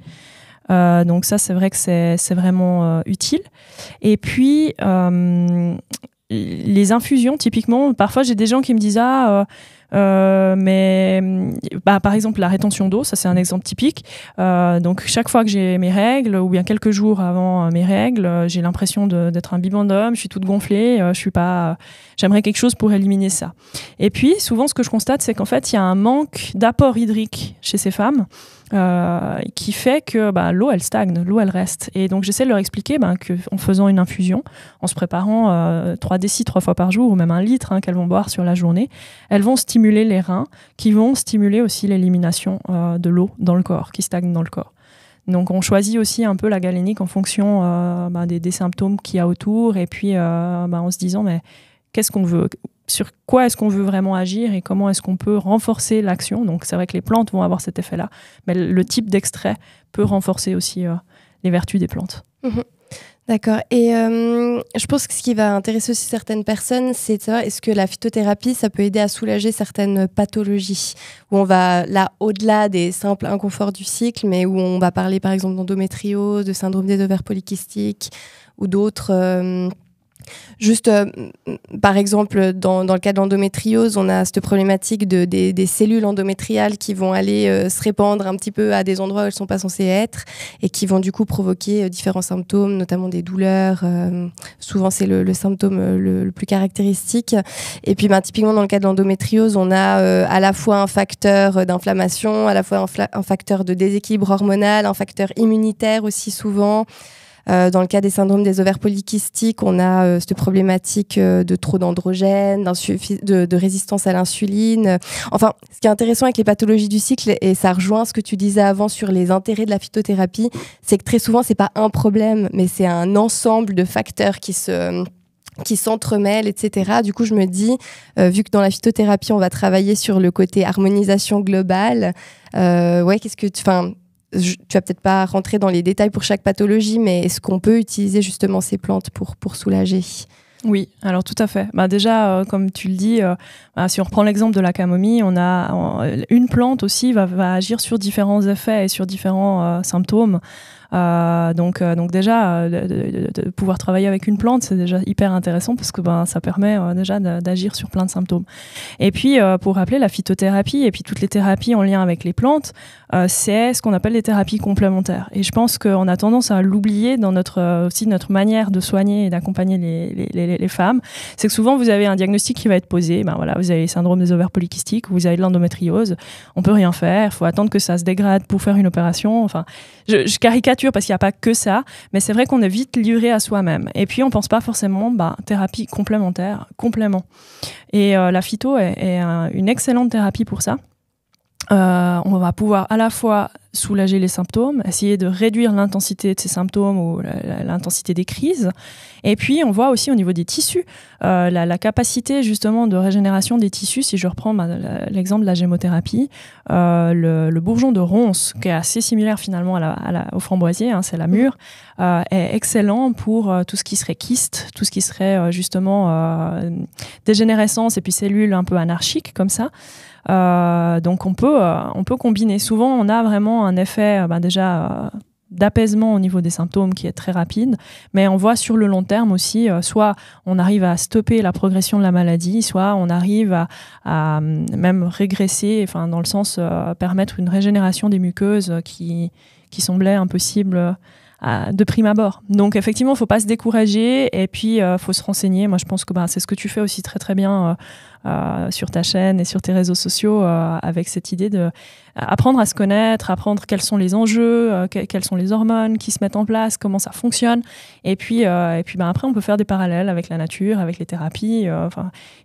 Donc ça, c'est vrai que c'est vraiment utile. Et puis les infusions, typiquement, parfois j'ai des gens qui me disent par exemple la rétention d'eau, ça c'est un exemple typique. Donc chaque fois que j'ai mes règles ou bien quelques jours avant mes règles, j'ai l'impression d'être un bibendum, je suis toute gonflée, j'aimerais quelque chose pour éliminer ça. Et puis souvent ce que je constate, c'est qu'en fait il y a un manque d'apport hydrique chez ces femmes. Qui fait que l'eau elle stagne, l'eau elle reste. Et donc j'essaie de leur expliquer qu'en faisant une infusion, en se préparant 3 décis 3 fois par jour ou même 1 litre qu'elles vont boire sur la journée, elles vont stimuler les reins qui vont stimuler aussi l'élimination de l'eau dans le corps, qui stagne dans le corps. Donc on choisit aussi un peu la galénique en fonction des symptômes qu'il y a autour et puis en se disant mais qu'est-ce qu'on veut ? Sur quoi est-ce qu'on veut vraiment agir et comment est-ce qu'on peut renforcer l'action. Donc c'est vrai que les plantes vont avoir cet effet-là, mais le type d'extrait peut renforcer aussi les vertus des plantes. Mmh. D'accord. Et je pense que ce qui va intéresser aussi certaines personnes, c'est de savoir est-ce que la phytothérapie, ça peut aider à soulager certaines pathologies, où on va là au-delà des simples inconforts du cycle, mais où on va parler par exemple d'endométriose, de syndrome des ovaires polykystiques ou d'autres... par exemple, dans le cas de l'endométriose, on a cette problématique des cellules endométriales qui vont aller se répandre un petit peu à des endroits où elles ne sont pas censées être et qui vont du coup provoquer différents symptômes, notamment des douleurs. Souvent, c'est le symptôme le plus caractéristique. Et puis, typiquement, dans le cas de l'endométriose, on a à la fois un facteur d'inflammation, à la fois un facteur de déséquilibre hormonal, un facteur immunitaire aussi souvent. Dans le cas des syndromes des ovaires polykystiques, on a cette problématique de trop d'androgènes, de résistance à l'insuline. Enfin, ce qui est intéressant avec les pathologies du cycle, et ça rejoint ce que tu disais avant sur les intérêts de la phytothérapie, c'est que très souvent, c'est pas un problème, mais c'est un ensemble de facteurs qui s'entremêlent, etc. Du coup, je me dis, vu que dans la phytothérapie, on va travailler sur le côté harmonisation globale, tu vas peut-être pas rentrer dans les détails pour chaque pathologie, mais est-ce qu'on peut utiliser justement ces plantes pour soulager ? Oui, alors tout à fait. Déjà, comme tu le dis, si on reprend l'exemple de la camomille, une plante aussi va agir sur différents effets et sur différents symptômes. Donc déjà, de pouvoir travailler avec une plante, c'est déjà hyper intéressant parce que ça permet déjà d'agir sur plein de symptômes. Et puis, pour rappeler, la phytothérapie et puis toutes les thérapies en lien avec les plantes, c'est ce qu'on appelle les thérapies complémentaires. Et je pense qu'on a tendance à l'oublier dans notre manière de soigner et d'accompagner les femmes. C'est que souvent, vous avez un diagnostic qui va être posé. Vous avez le syndrome des ovaires polykystiques, vous avez de l'endométriose. On peut rien faire. Il faut attendre que ça se dégrade pour faire une opération. Enfin, je caricature parce qu'il n'y a pas que ça, mais c'est vrai qu'on est vite livré à soi-même. Et puis, on ne pense pas forcément thérapie complémentaire, complément. Et la phyto est une excellente thérapie pour ça. On va pouvoir à la fois soulager les symptômes, essayer de réduire l'intensité de ces symptômes ou l'intensité des crises. Et puis, on voit aussi au niveau des tissus, la capacité justement de régénération des tissus. Si je reprends l'exemple de la gémothérapie, le bourgeon de ronce, qui est assez similaire finalement au framboisier, c'est la mûre, est excellent pour tout ce qui serait kyste, tout ce qui serait justement dégénérescence et puis cellules un peu anarchiques comme ça. Donc on peut combiner. Souvent on a vraiment un effet d'apaisement au niveau des symptômes qui est très rapide, mais on voit sur le long terme aussi, soit on arrive à stopper la progression de la maladie, soit on arrive à même régresser, enfin, dans le sens permettre une régénération des muqueuses qui semblait impossible de prime abord. Donc effectivement, il ne faut pas se décourager et puis faut se renseigner. Moi, je pense que c'est ce que tu fais aussi très très bien sur ta chaîne et sur tes réseaux sociaux avec cette idée de apprendre à se connaître, apprendre quels sont les enjeux, quelles sont les hormones qui se mettent en place, comment ça fonctionne. Et puis après, on peut faire des parallèles avec la nature, avec les thérapies.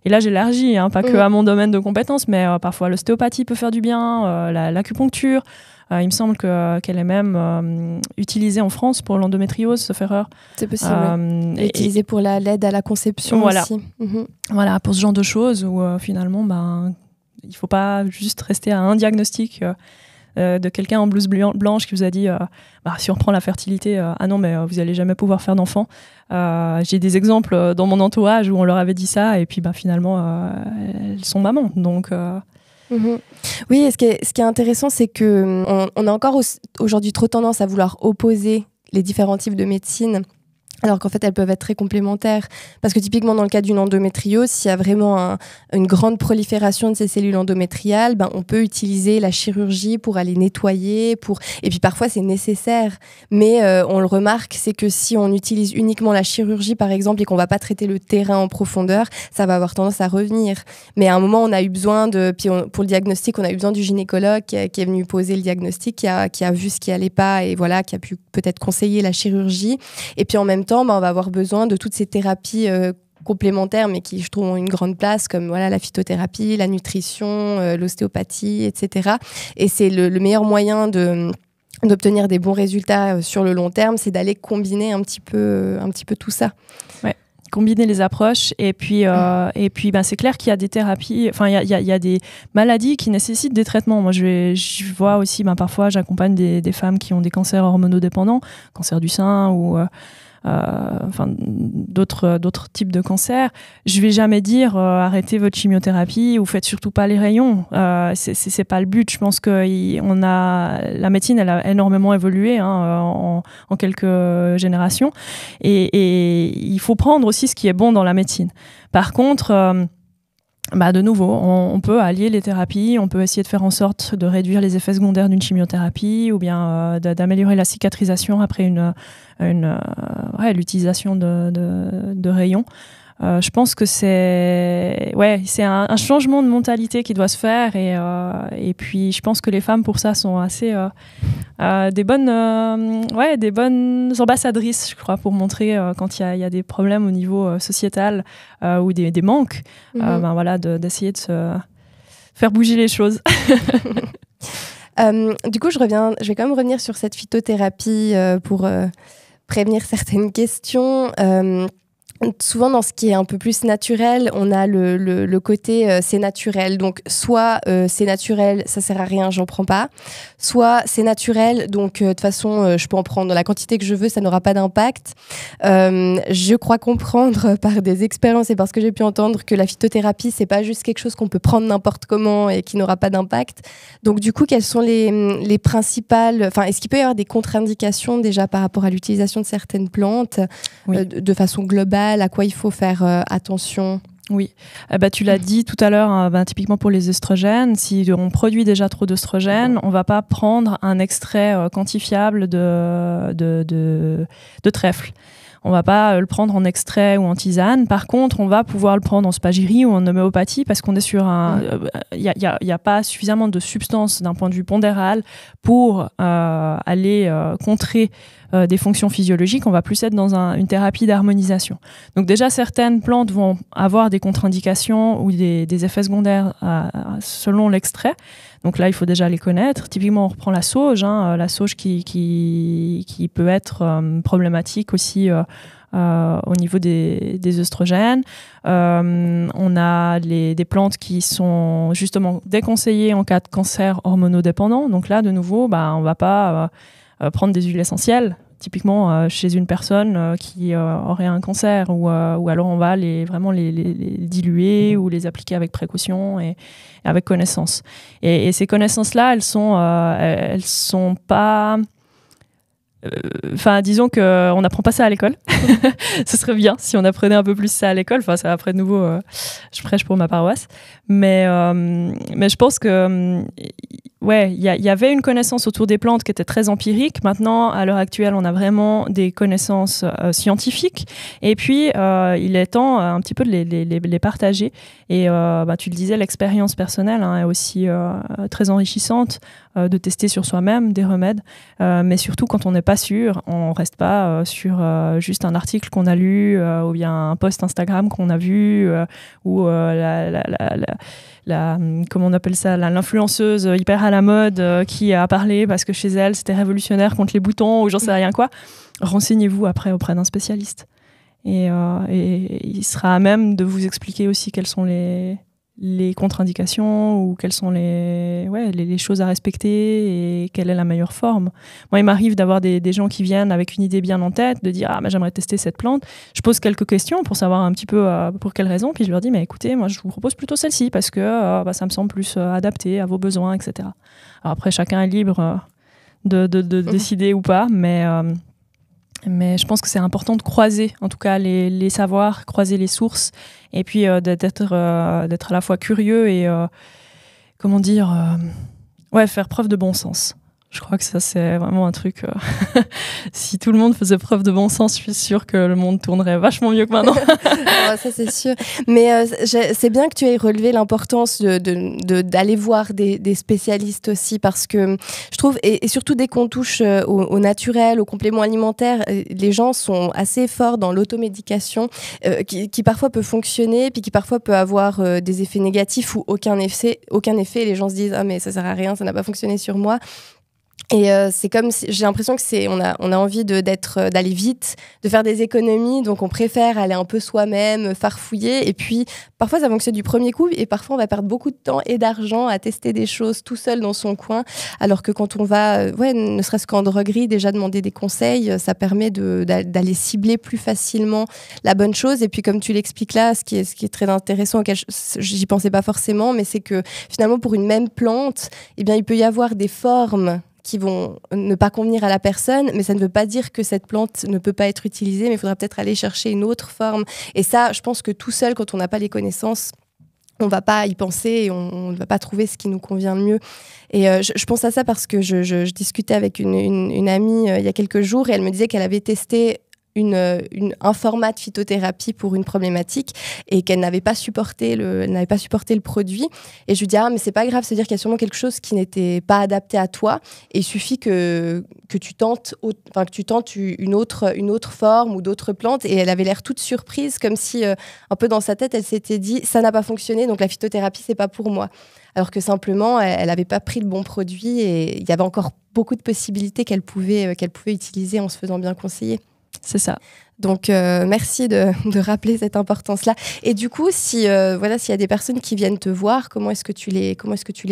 Et là, j'élargis, pas que à mon domaine de compétences, mais parfois l'ostéopathie peut faire du bien, l'acupuncture. Il me semble qu'elle est même utilisée en France pour l'endométriose, sauf erreur. C'est possible. Utilisée pour l'aide à la conception aussi. Voilà, pour ce genre de choses où finalement, il ne faut pas juste rester à un diagnostic de quelqu'un en blouse blanche qui vous a dit si on reprend la fertilité, ah non, mais vous n'allez jamais pouvoir faire d'enfant. J'ai des exemples dans mon entourage où on leur avait dit ça et puis finalement, elles sont mamans. Donc... Oui, et ce qui est intéressant, c'est qu'on a encore aujourd'hui trop tendance à vouloir opposer les différents types de médecine, alors qu'en fait, elles peuvent être très complémentaires. Parce que typiquement, dans le cas d'une endométriose, s'il y a vraiment une grande prolifération de ces cellules endométriales, on peut utiliser la chirurgie pour aller nettoyer. Et puis parfois, c'est nécessaire. Mais on le remarque, c'est que si on utilise uniquement la chirurgie, par exemple, et qu'on ne va pas traiter le terrain en profondeur, ça va avoir tendance à revenir. Mais à un moment, on a eu besoin pour le diagnostic, on a eu besoin du gynécologue qui est venu poser le diagnostic, qui a vu ce qui n'allait pas et voilà, qui a pu peut-être conseiller la chirurgie. Et puis en même temps, on va avoir besoin de toutes ces thérapies complémentaires, mais qui, je trouve, ont une grande place, comme la phytothérapie, la nutrition, l'ostéopathie, etc. Et c'est le meilleur moyen d'obtenir des bons résultats sur le long terme, c'est d'aller combiner un petit peu tout ça. Ouais. Combiner les approches et puis c'est clair qu'il y a des thérapies, enfin il y a des maladies qui nécessitent des traitements. Moi je vois aussi parfois j'accompagne des femmes qui ont des cancers hormonodépendants, cancer du sein ou d'autres types de cancers. Je vais jamais dire arrêtez votre chimiothérapie ou faites surtout pas les rayons. C'est pas le but. Je pense que la médecine elle a énormément évolué en quelques générations et il faut prendre aussi ce qui est bon dans la médecine. Par contre de nouveau, on peut allier les thérapies, on peut essayer de faire en sorte de réduire les effets secondaires d'une chimiothérapie ou bien d'améliorer la cicatrisation après l'utilisation de rayons. Je pense que c'est un changement de mentalité qui doit se faire et puis je pense que les femmes pour ça sont assez des bonnes ambassadrices, je crois, pour montrer quand il y a des problèmes au niveau sociétal ou des manques, d'essayer de se faire bouger les choses. Du coup, je vais quand même revenir sur cette phytothérapie pour prévenir certaines questions. Souvent, dans ce qui est un peu plus naturel, on a le côté c'est naturel. Donc, soit c'est naturel, ça sert à rien, j'en prends pas. Soit c'est naturel, donc de toute façon, je peux en prendre la quantité que je veux, ça n'aura pas d'impact. Je crois comprendre par des expériences et parce que j'ai pu entendre que la phytothérapie, c'est pas juste quelque chose qu'on peut prendre n'importe comment et qui n'aura pas d'impact. Donc, du coup, quelles sont les principales... Enfin, est-ce qu'il peut y avoir des contre-indications déjà par rapport à l'utilisation de certaines plantes de façon globale? À quoi il faut faire attention? Oui, tu l'as dit tout à l'heure, typiquement pour les œstrogènes, si on produit déjà trop d'œstrogènes, on ne va pas prendre un extrait quantifiable de trèfle. On ne va pas le prendre en extrait ou en tisane. Par contre, on va pouvoir le prendre en spagyrie ou en homéopathie parce qu'on est sur il y a pas suffisamment de substances d'un point de vue pondéral pour aller contrer des fonctions physiologiques. On va plus être dans une thérapie d'harmonisation. Donc déjà, certaines plantes vont avoir des contre-indications ou des effets secondaires selon l'extrait. Donc là, il faut déjà les connaître. Typiquement, on reprend la sauge qui peut être problématique aussi au niveau des œstrogènes. On a des plantes qui sont justement déconseillées en cas de cancer hormonodépendant. Donc là, de nouveau, on ne va pas prendre des huiles essentielles. Typiquement, chez une personne qui aurait un cancer, ou alors on va vraiment les diluer ou les appliquer avec précaution et avec connaissance. Et ces connaissances-là, elles sont pas Enfin, disons qu'on n'apprend pas ça à l'école. Ce serait bien si on apprenait un peu plus ça à l'école. Enfin, ça, après, de nouveau, je prêche pour ma paroisse. Mais je pense que, ouais, il y avait une connaissance autour des plantes qui était très empirique. Maintenant, à l'heure actuelle, on a vraiment des connaissances scientifiques. Et puis, il est temps un petit peu de les partager. Et tu le disais, l'expérience personnelle est aussi très enrichissante de tester sur soi-même des remèdes. Mais surtout, quand on n'est pas sûr, on reste pas sur juste un article qu'on a lu ou bien un post Instagram qu'on a vu ou comment on appelle ça, l'influenceuse hyper à la mode qui a parlé parce que chez elle c'était révolutionnaire contre les boutons ou j'en sais rien quoi. Renseignez-vous après auprès d'un spécialiste et il sera à même de vous expliquer aussi quelles sont les contre-indications ou quelles sont les choses à respecter et quelle est la meilleure forme. Moi, il m'arrive d'avoir des gens qui viennent avec une idée bien en tête, de dire « Ah, mais j'aimerais tester cette plante ». Je pose quelques questions pour savoir un petit peu pour quelles raisons, puis je leur dis « Mais écoutez, moi, je vous propose plutôt celle-ci parce que ça me semble plus adapté à vos besoins, etc. » Alors après, chacun est libre de décider ou pas, mais je pense que c'est important de croiser, en tout cas, les savoirs, croiser les sources, et puis d'être à la fois curieux et, faire preuve de bon sens. Je crois que ça, c'est vraiment un truc... si tout le monde faisait preuve de bon sens, je suis sûre que le monde tournerait vachement mieux que maintenant. Ça, c'est sûr. Mais c'est bien que tu aies relevé l'importance d'aller voir des spécialistes aussi, parce que je trouve, et surtout dès qu'on touche au naturel, aux compléments alimentaires, les gens sont assez forts dans l'automédication, qui parfois peut fonctionner, puis qui parfois peut avoir des effets négatifs ou aucun effet. Et les gens se disent « Ah, mais ça sert à rien, ça n'a pas fonctionné sur moi ». Et c'est comme si, j'ai l'impression que on a envie d'aller vite, de faire des économies, donc on préfère aller un peu soi-même, farfouiller, et puis parfois ça fonctionne du premier coup, et parfois on va perdre beaucoup de temps et d'argent à tester des choses tout seul dans son coin, alors que quand on va, ne serait-ce qu'en droguerie, déjà demander des conseils, ça permet d'aller cibler plus facilement la bonne chose. Et puis comme tu l'expliques là, ce qui est très intéressant, auquel j'y pensais pas forcément, mais c'est que finalement pour une même plante, eh bien il peut y avoir des formes qui vont ne pas convenir à la personne, mais ça ne veut pas dire que cette plante ne peut pas être utilisée, mais il faudra peut-être aller chercher une autre forme. Et ça, je pense que tout seul, quand on n'a pas les connaissances, on ne va pas y penser et on ne va pas trouver ce qui nous convient le mieux. Et je pense à ça parce que je discutais avec une amie il y a quelques jours, et elle me disait qu'elle avait testé un format de phytothérapie pour une problématique et qu'elle n'avait pas supporté le produit. Et je lui dis « Ah, mais c'est pas grave, c'est-à-dire qu'il y a sûrement quelque chose qui n'était pas adapté à toi, et il suffit que tu tentes une autre forme ou d'autres plantes. » Et elle avait l'air toute surprise, comme si un peu dans sa tête elle s'était dit « Ça n'a pas fonctionné, donc la phytothérapie c'est pas pour moi ». Alors que simplement elle n'avait pas pris le bon produit, et il y avait encore beaucoup de possibilités qu'elle pouvait utiliser en se faisant bien conseiller. C'est ça. Donc, merci de rappeler cette importance-là. Et du coup, s'il y a des personnes qui viennent te voir, comment est-ce que tu les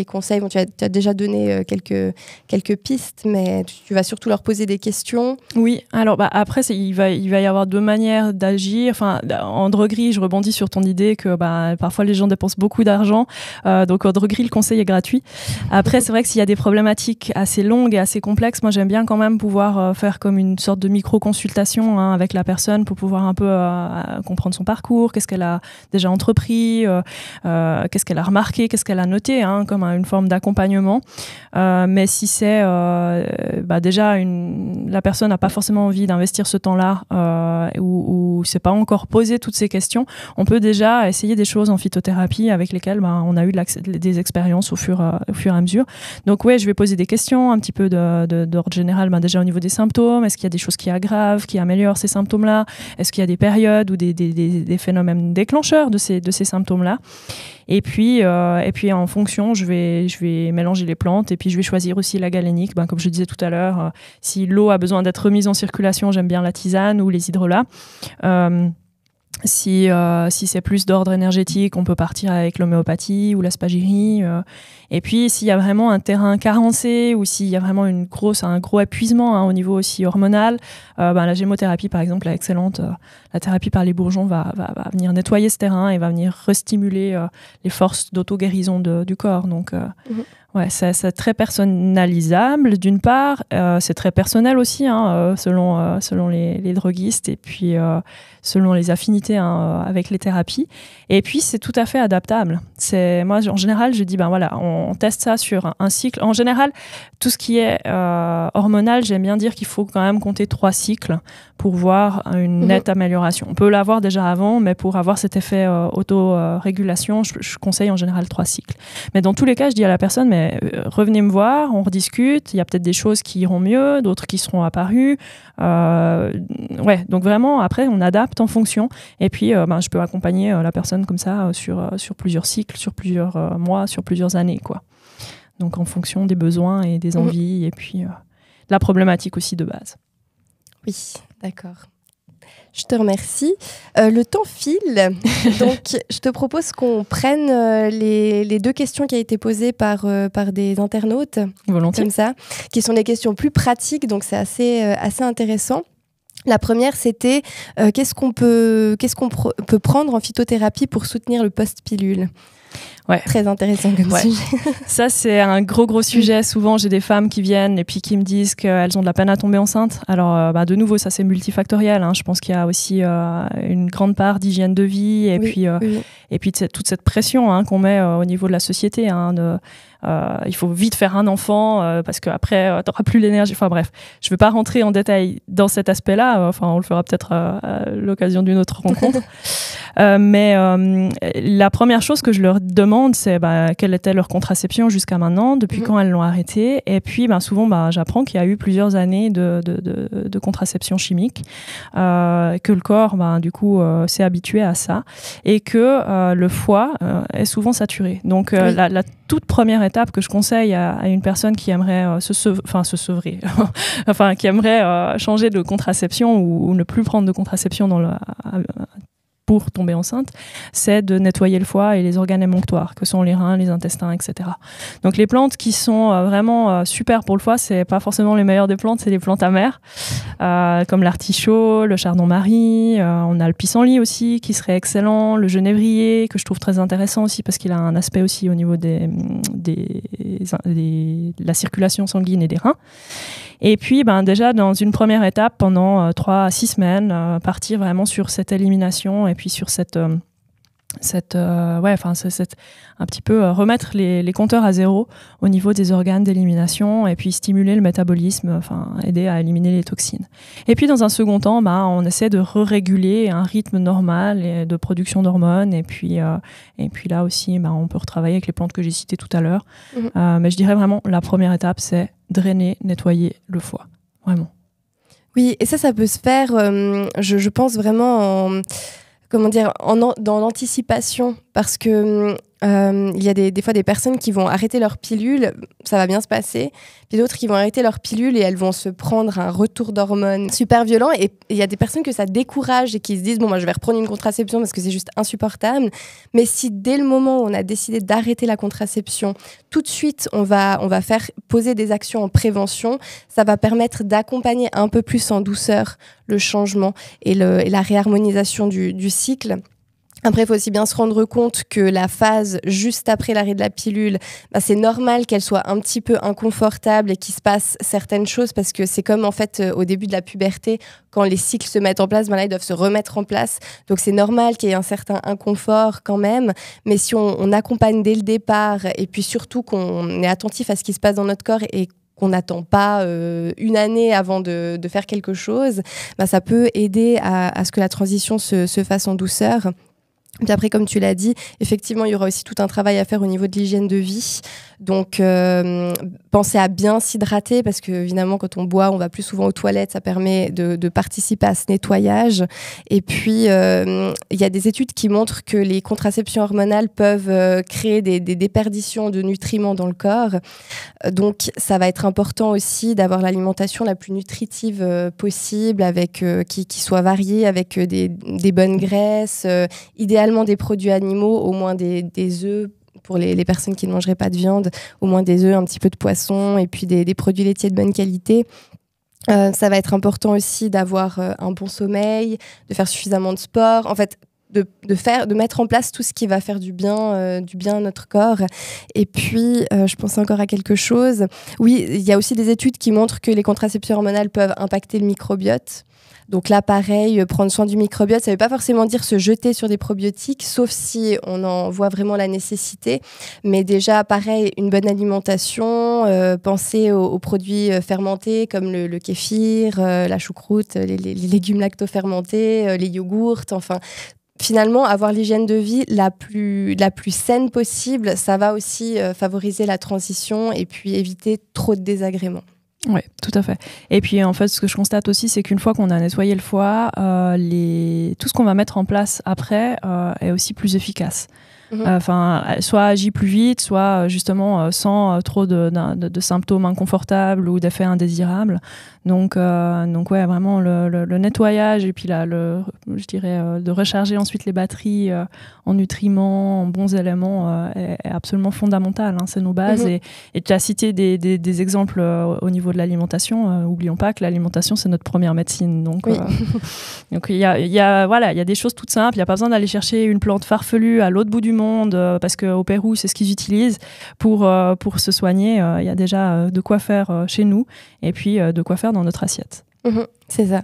conseilles ? Bon, tu as déjà donné quelques pistes, mais tu vas surtout leur poser des questions. Oui, alors après, il va y avoir deux manières d'agir. Enfin, en droguerie, je rebondis sur ton idée que parfois les gens dépensent beaucoup d'argent. Donc, en droguerie, le conseil est gratuit. Après, c'est vrai que s'il y a des problématiques assez longues et assez complexes, moi, j'aime bien quand même pouvoir faire comme une sorte de micro-consultation avec la personne pour pouvoir un peu comprendre son parcours, qu'est-ce qu'elle a déjà entrepris, qu'est-ce qu'elle a remarqué, qu'est-ce qu'elle a noté, comme une forme d'accompagnement. Mais si c'est déjà la personne n'a pas forcément envie d'investir ce temps-là ou s'est pas encore posé toutes ces questions, on peut déjà essayer des choses en phytothérapie avec lesquelles on a eu des expériences au fur et à mesure. Donc je vais poser des questions un petit peu d'ordre général, déjà au niveau des symptômes. Est-ce qu'il y a des choses qui aggravent, qui améliorent ces symptômes-là ? Est-ce qu'il y a des périodes ou des phénomènes déclencheurs de ces symptômes-là ? Et puis en fonction, je vais mélanger les plantes, et puis je vais choisir aussi la galénique. Comme je disais tout à l'heure, si l'eau a besoin d'être remise en circulation, j'aime bien la tisane ou les hydrolats. Si c'est plus d'ordre énergétique, on peut partir avec l'homéopathie ou la spagyrie. Et puis, s'il y a vraiment un terrain carencé ou s'il y a vraiment un gros épuisement au niveau aussi hormonal, la gémothérapie, par exemple, est excellente. La thérapie par les bourgeons va venir nettoyer ce terrain et va venir restimuler les forces d'auto-guérison du corps. Donc, ouais, c'est très personnalisable d'une part, c'est très personnel aussi selon les droguistes et puis selon les affinités avec les thérapies. Et puis c'est tout à fait adaptable. Moi en général je dis on teste ça sur un cycle. En général tout ce qui est hormonal, j'aime bien dire qu'il faut quand même compter 3 cycles pour voir une nette amélioration. On peut l'avoir déjà avant, mais pour avoir cet effet auto-régulation, je conseille en général 3 cycles. Mais dans tous les cas, je dis à la personne, mais revenez me voir, on rediscute, il y a peut-être des choses qui iront mieux, d'autres qui seront apparues. Donc vraiment, après, on adapte en fonction. Et puis, je peux accompagner la personne comme ça sur plusieurs cycles, sur plusieurs mois, sur plusieurs années, quoi. Donc en fonction des besoins et des envies, et puis la problématique aussi de base. Oui, d'accord. Je te remercie. Le temps file, donc je te propose qu'on prenne les 2 questions qui ont été posées par des internautes. Volontiers. Comme ça, qui sont des questions plus pratiques, donc c'est assez intéressant. La première, c'était qu'est-ce qu'on peut prendre en phytothérapie pour soutenir le post-pilule ? Ouais. Très intéressant comme sujet. Ça, c'est un gros sujet. Souvent, j'ai des femmes qui viennent et puis qui me disent qu'elles ont de la peine à tomber enceinte. Alors, de nouveau, ça, c'est multifactoriel. Je pense qu'il y a aussi une grande part d'hygiène de vie et puis toute cette pression qu'on met au niveau de la société. Il faut vite faire un enfant parce qu'après, tu n'auras plus l'énergie. Enfin bref, je ne vais pas rentrer en détail dans cet aspect-là. On le fera peut-être à l'occasion d'une autre rencontre. Mais la première chose que je leur demande, c'est quelle était leur contraception jusqu'à maintenant, depuis quand elles l'ont arrêtée. Et puis souvent, j'apprends qu'il y a eu plusieurs années de contraception chimique, que le corps, du coup, s'est habitué à ça et que le foie est souvent saturé. Donc, la toute première étape que je conseille à une personne qui aimerait se sevrer, qui aimerait changer de contraception ou ne plus prendre de contraception pour tomber enceinte, c'est de nettoyer le foie et les organes émonctoires, que sont les reins, les intestins, etc. Donc les plantes qui sont vraiment super pour le foie, c'est pas forcément les meilleures des plantes, c'est les plantes amères, comme l'artichaut, le chardon-marie, on a le pissenlit aussi, qui serait excellent, le genévrier, que je trouve très intéressant aussi, parce qu'il a un aspect aussi au niveau de la circulation sanguine et des reins. Et puis, déjà, dans une première étape, pendant 3 à 6 semaines, partir vraiment sur cette élimination et puis sur un petit peu remettre les compteurs à zéro au niveau des organes d'élimination et puis stimuler le métabolisme, aider à éliminer les toxines. Et puis, dans un second temps, on essaie de réguler un rythme normal et de production d'hormones. Et puis là aussi, on peut retravailler avec les plantes que j'ai citées tout à l'heure. Mais je dirais vraiment, la première étape, c'est drainer, nettoyer le foie. Vraiment. Oui, et ça peut se faire, je pense vraiment dans l'anticipation, parce que il y a des fois des personnes qui vont arrêter leur pilule, ça va bien se passer, puis d'autres qui vont arrêter leur pilule et elles vont se prendre un retour d'hormones super violent, et il y a des personnes que ça décourage et qui se disent moi je vais reprendre une contraception parce que c'est juste insupportable. Mais si dès le moment où on a décidé d'arrêter la contraception, tout de suite on va faire poser des actions en prévention, ça va permettre d'accompagner un peu plus en douceur le changement et la réharmonisation du cycle. Après, il faut aussi bien se rendre compte que la phase juste après l'arrêt de la pilule, c'est normal qu'elle soit un petit peu inconfortable et qu'il se passe certaines choses, parce que c'est comme en fait au début de la puberté, quand les cycles se mettent en place, là ils doivent se remettre en place. Donc c'est normal qu'il y ait un certain inconfort quand même, mais si on accompagne dès le départ et puis surtout qu'on est attentif à ce qui se passe dans notre corps et qu'on n'attend pas une année avant de faire quelque chose, ça peut aider à ce que la transition se fasse en douceur. Puis après, comme tu l'as dit, effectivement, il y aura aussi tout un travail à faire au niveau de l'hygiène de vie. Donc, pensez à bien s'hydrater parce que, évidemment, quand on boit, on va plus souvent aux toilettes. Ça permet de participer à ce nettoyage. Et puis, il y a des études qui montrent que les contraceptions hormonales peuvent créer des déperditions de nutriments dans le corps. Donc, ça va être important aussi d'avoir l'alimentation la plus nutritive possible, avec, qui soit variée, avec des bonnes graisses, idéalement des produits animaux, au moins des œufs pour les personnes qui ne mangeraient pas de viande, au moins des œufs, un petit peu de poisson et puis des produits laitiers de bonne qualité. Ça va être important aussi d'avoir un bon sommeil, de faire suffisamment de sport, en fait de mettre en place tout ce qui va faire du bien à notre corps. Et puis, je pense encore à quelque chose. Oui, il y a aussi des études qui montrent que les contraceptions hormonales peuvent impacter le microbiote. Donc là, pareil, prendre soin du microbiote, ça ne veut pas forcément dire se jeter sur des probiotiques, sauf si on en voit vraiment la nécessité. Mais déjà, pareil, une bonne alimentation, penser aux produits fermentés comme le kéfir, la choucroute, les légumes lacto-fermentés, les yogourts, enfin... Finalement, avoir l'hygiène de vie la plus saine possible, ça va aussi favoriser la transition et puis éviter trop de désagréments. Oui, tout à fait. Et puis en fait, ce que je constate aussi, c'est qu'une fois qu'on a nettoyé le foie, tout ce qu'on va mettre en place après est aussi plus efficace. Soit agit plus vite, soit justement sans trop de symptômes inconfortables ou d'effets indésirables. Donc ouais, vraiment le nettoyage et puis je dirais de recharger ensuite les batteries en nutriments, en bons éléments est absolument fondamental. C'est nos bases. Et tu as cité des exemples au niveau de l'alimentation. Oublions pas que l'alimentation, c'est notre première médecine. Donc il y a des choses toutes simples. Il n'y a pas besoin d'aller chercher une plante farfelue à l'autre bout du monde parce qu'au Pérou, c'est ce qu'ils utilisent pour se soigner. Il y a déjà de quoi faire chez nous et puis de quoi faire dans notre assiette. C'est ça.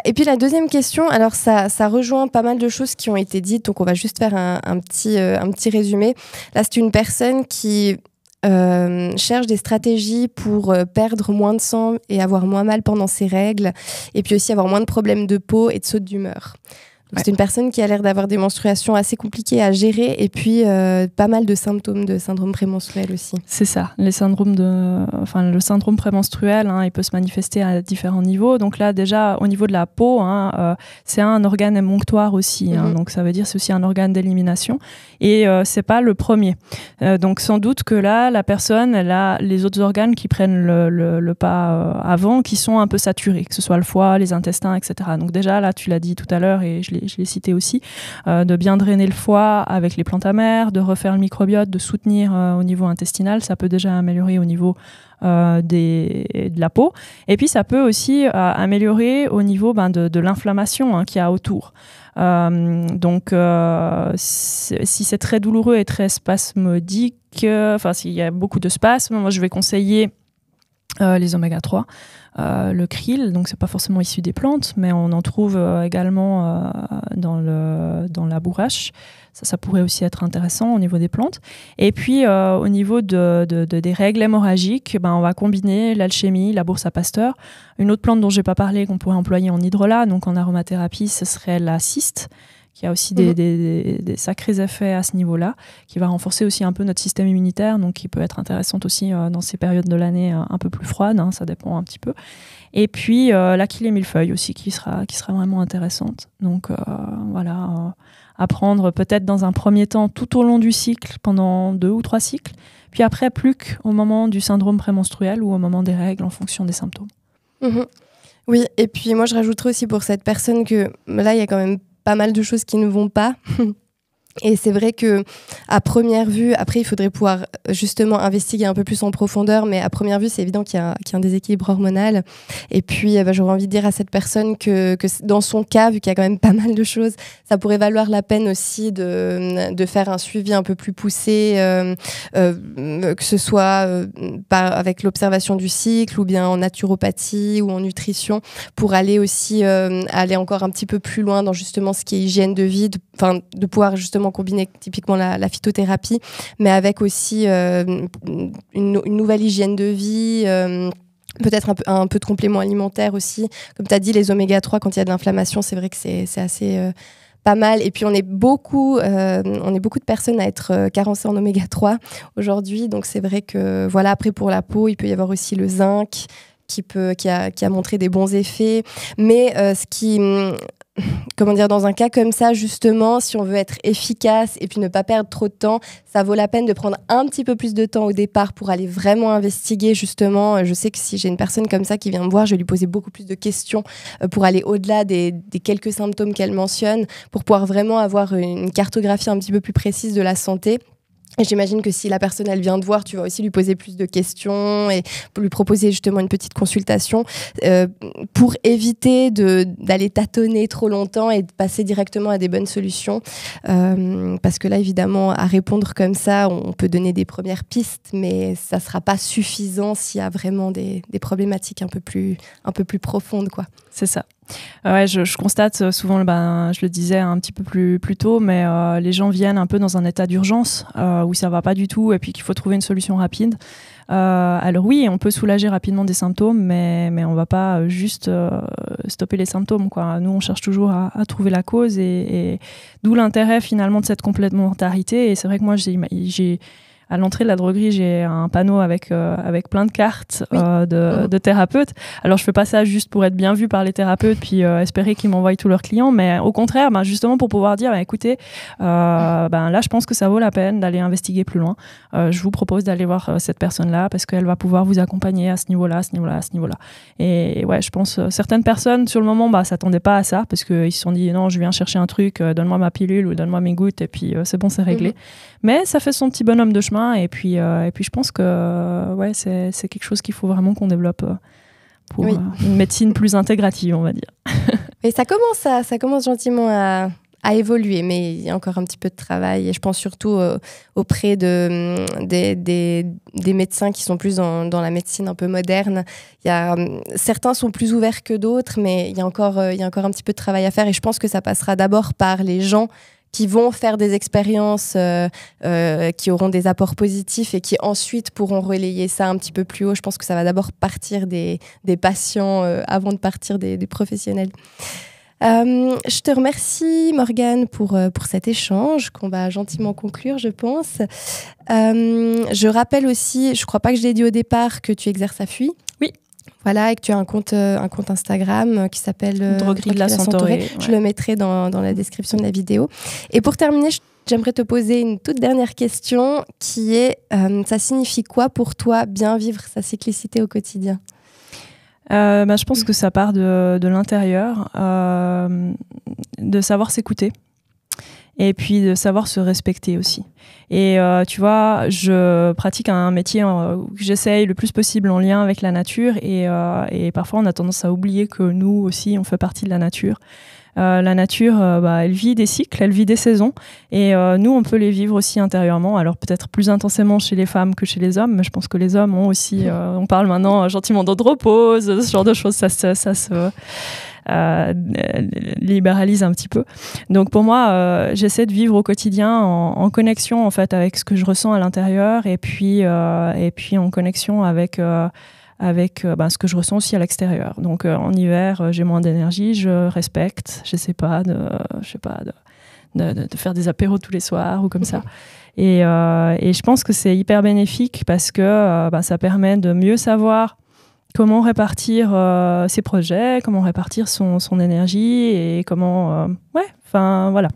Et puis la deuxième question, alors ça rejoint pas mal de choses qui ont été dites, donc on va juste faire un petit résumé. Là, c'est une personne qui cherche des stratégies pour perdre moins de sang et avoir moins mal pendant ses règles, et puis aussi avoir moins de problèmes de peau et de sautes d'humeur. Donc, c'est une personne qui a l'air d'avoir des menstruations assez compliquées à gérer et puis pas mal de symptômes de syndrome prémenstruel aussi. C'est ça, le syndrome prémenstruel, il peut se manifester à différents niveaux. Donc là, déjà, au niveau de la peau, c'est un organe émonctoire aussi. Donc ça veut dire c'est aussi un organe d'élimination. Et c'est pas le premier. Donc sans doute que là, la personne, elle a les autres organes qui prennent le pas avant, qui sont un peu saturés, que ce soit le foie, les intestins, etc. Donc déjà, là, tu l'as dit tout à l'heure et je l'ai cité aussi, de bien drainer le foie avec les plantes amères, de refaire le microbiote, de soutenir au niveau intestinal, ça peut déjà améliorer au niveau de la peau. Et puis ça peut aussi améliorer au niveau de l'inflammation qu'il y a autour. Donc si c'est très douloureux et très spasmodique, s'il y a beaucoup de spasmes, moi je vais conseiller les oméga 3, le krill, donc c'est pas forcément issu des plantes, mais on en trouve également dans la bourrache. Ça pourrait aussi être intéressant au niveau des plantes. Et puis au niveau des règles hémorragiques, on va combiner l'alchimie, la bourse à Pasteur. Une autre plante dont j'ai pas parlé qu'on pourrait employer en hydrolat, donc en aromathérapie, ce serait la cyste, qui a aussi des sacrés effets à ce niveau-là, qui va renforcer aussi un peu notre système immunitaire, donc qui peut être intéressante aussi dans ces périodes de l'année un peu plus froides, ça dépend un petit peu. Et puis l'achillée millefeuille aussi, qui sera vraiment intéressante. Donc à prendre peut-être dans un premier temps tout au long du cycle, pendant 2 ou 3 cycles, puis après plus qu'au moment du syndrome prémenstruel ou au moment des règles en fonction des symptômes. Oui, et puis moi je rajouterais aussi pour cette personne que là il y a quand même pas mal de choses qui ne vont pas. Et c'est vrai que à première vue, après il faudrait pouvoir justement investiguer un peu plus en profondeur, mais à première vue c'est évident qu'il y a un déséquilibre hormonal. Et puis j'aurais envie de dire à cette personne que dans son cas, vu qu'il y a quand même pas mal de choses, ça pourrait valoir la peine aussi de faire un suivi un peu plus poussé, que ce soit avec l'observation du cycle ou bien en naturopathie ou en nutrition, pour aller aussi aller encore un petit peu plus loin dans justement ce qui est hygiène de vie, de pouvoir justement combiner typiquement la phytothérapie, mais avec aussi une nouvelle hygiène de vie, peut-être un peu de compléments alimentaires aussi. Comme tu as dit, les oméga 3, quand il y a de l'inflammation, c'est vrai que c'est assez pas mal. Et puis, on est beaucoup de personnes à être carencées en oméga 3 aujourd'hui. Donc, c'est vrai que, voilà, après, pour la peau, il peut y avoir aussi le zinc qui a montré des bons effets. Mais dans un cas comme ça, justement, si on veut être efficace et puis ne pas perdre trop de temps, ça vaut la peine de prendre un petit peu plus de temps au départ pour aller vraiment investiguer, justement. Je sais que si j'ai une personne comme ça qui vient me voir, je vais lui poser beaucoup plus de questions pour aller au-delà des quelques symptômes qu'elle mentionne, pour pouvoir vraiment avoir une cartographie un petit peu plus précise de la santé. Et j'imagine que si la personne, elle vient te voir, tu vas aussi lui poser plus de questions et lui proposer justement une petite consultation pour éviter d'aller tâtonner trop longtemps et de passer directement à des bonnes solutions. Parce que là, évidemment, à répondre comme ça, on peut donner des premières pistes, mais ça ne sera pas suffisant s'il y a vraiment des problématiques un peu plus profondes, quoi. C'est ça. Ouais, je constate souvent, je le disais un petit peu plus tôt, mais les gens viennent un peu dans un état d'urgence où ça va pas du tout et puis qu'il faut trouver une solution rapide. Alors oui, on peut soulager rapidement des symptômes, mais on va pas juste stopper les symptômes, quoi. Nous, on cherche toujours à trouver la cause et d'où l'intérêt finalement de cette complémentarité. Et c'est vrai que moi, j'ai à l'entrée de la droguerie, j'ai un panneau avec plein de cartes de thérapeutes. Alors, je fais pas ça juste pour être bien vue par les thérapeutes puis espérer qu'ils m'envoient tous leurs clients, mais au contraire, justement pour pouvoir dire, écoutez, là, je pense que ça vaut la peine d'aller investiguer plus loin. Je vous propose d'aller voir cette personne-là parce qu'elle va pouvoir vous accompagner à ce niveau-là, à ce niveau-là, à ce niveau-là. Et ouais, je pense certaines personnes, sur le moment, s'attendaient pas à ça parce qu'ils se sont dit, non, je viens chercher un truc, donne-moi ma pilule ou donne-moi mes gouttes et puis c'est bon, c'est réglé. Mais ça fait son petit bonhomme de chemin et puis je pense que c'est quelque chose qu'il faut vraiment qu'on développe pour une médecine plus intégrative, on va dire. Et ça commence gentiment à évoluer, mais il y a encore un petit peu de travail et je pense surtout auprès des médecins qui sont plus dans la médecine un peu moderne. Certains sont plus ouverts que d'autres, mais il y a encore un petit peu de travail à faire et je pense que ça passera d'abord par les gens qui vont faire des expériences qui auront des apports positifs et qui ensuite pourront relayer ça un petit peu plus haut. Je pense que ça va d'abord partir des patients avant de partir des professionnels. Je te remercie, Morgane, pour cet échange qu'on va gentiment conclure, je pense. Je rappelle aussi, je ne crois pas que je l'ai dit au départ, que tu exerces à Fuy. Oui. Voilà, et que tu as un compte Instagram qui s'appelle Droguerie de la Centaurée. Ouais. Je le mettrai dans la description de la vidéo. Et pour terminer, j'aimerais te poser une toute dernière question qui est, ça signifie quoi pour toi bien vivre sa cyclicité au quotidien ? Je pense que ça part de l'intérieur, de savoir s'écouter et puis de savoir se respecter aussi. Et tu vois, je pratique un métier que j'essaye le plus possible en lien avec la nature et parfois on a tendance à oublier que nous aussi on fait partie de la nature. La nature, elle vit des cycles, elle vit des saisons et nous on peut les vivre aussi intérieurement, alors peut-être plus intensément chez les femmes que chez les hommes, mais je pense que les hommes ont aussi, on parle maintenant gentiment d'andropause, ce genre de choses, ça se libéralise un petit peu. Donc pour moi, j'essaie de vivre au quotidien en connexion en fait avec ce que je ressens à l'intérieur et puis en connexion avec ce que je ressens aussi à l'extérieur. Donc en hiver, j'ai moins d'énergie, je respecte, j'essaie pas de faire des apéros tous les soirs ou comme ça. Et je pense que c'est hyper bénéfique parce que ça permet de mieux savoir comment répartir ses projets, comment répartir son énergie et comment... voilà.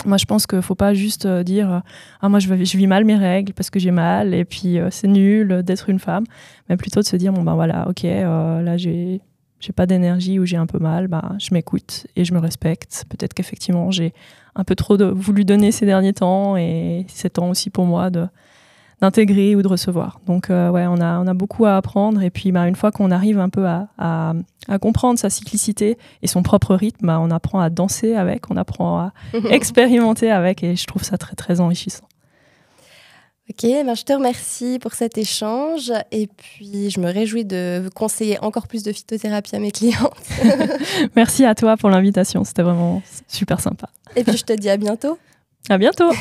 Moi, je pense qu'il ne faut pas juste dire « Ah, moi, je vis mal mes règles parce que j'ai mal et puis c'est nul d'être une femme. » Mais plutôt de se dire « Bon, voilà, ok, là, j'ai pas d'énergie ou j'ai un peu mal, je m'écoute et je me respecte. Peut-être qu'effectivement, j'ai un peu trop voulu donner ces derniers temps et c'est temps aussi pour moi d'intégrer ou de recevoir. » Donc, on a beaucoup à apprendre. Et puis, une fois qu'on arrive un peu à comprendre sa cyclicité et son propre rythme, on apprend à danser avec, on apprend à expérimenter avec. Et je trouve ça très, très enrichissant. Ok, je te remercie pour cet échange. Et puis, je me réjouis de conseiller encore plus de phytothérapie à mes clientes. Merci à toi pour l'invitation. C'était vraiment super sympa. Et puis, je te dis à bientôt. À bientôt.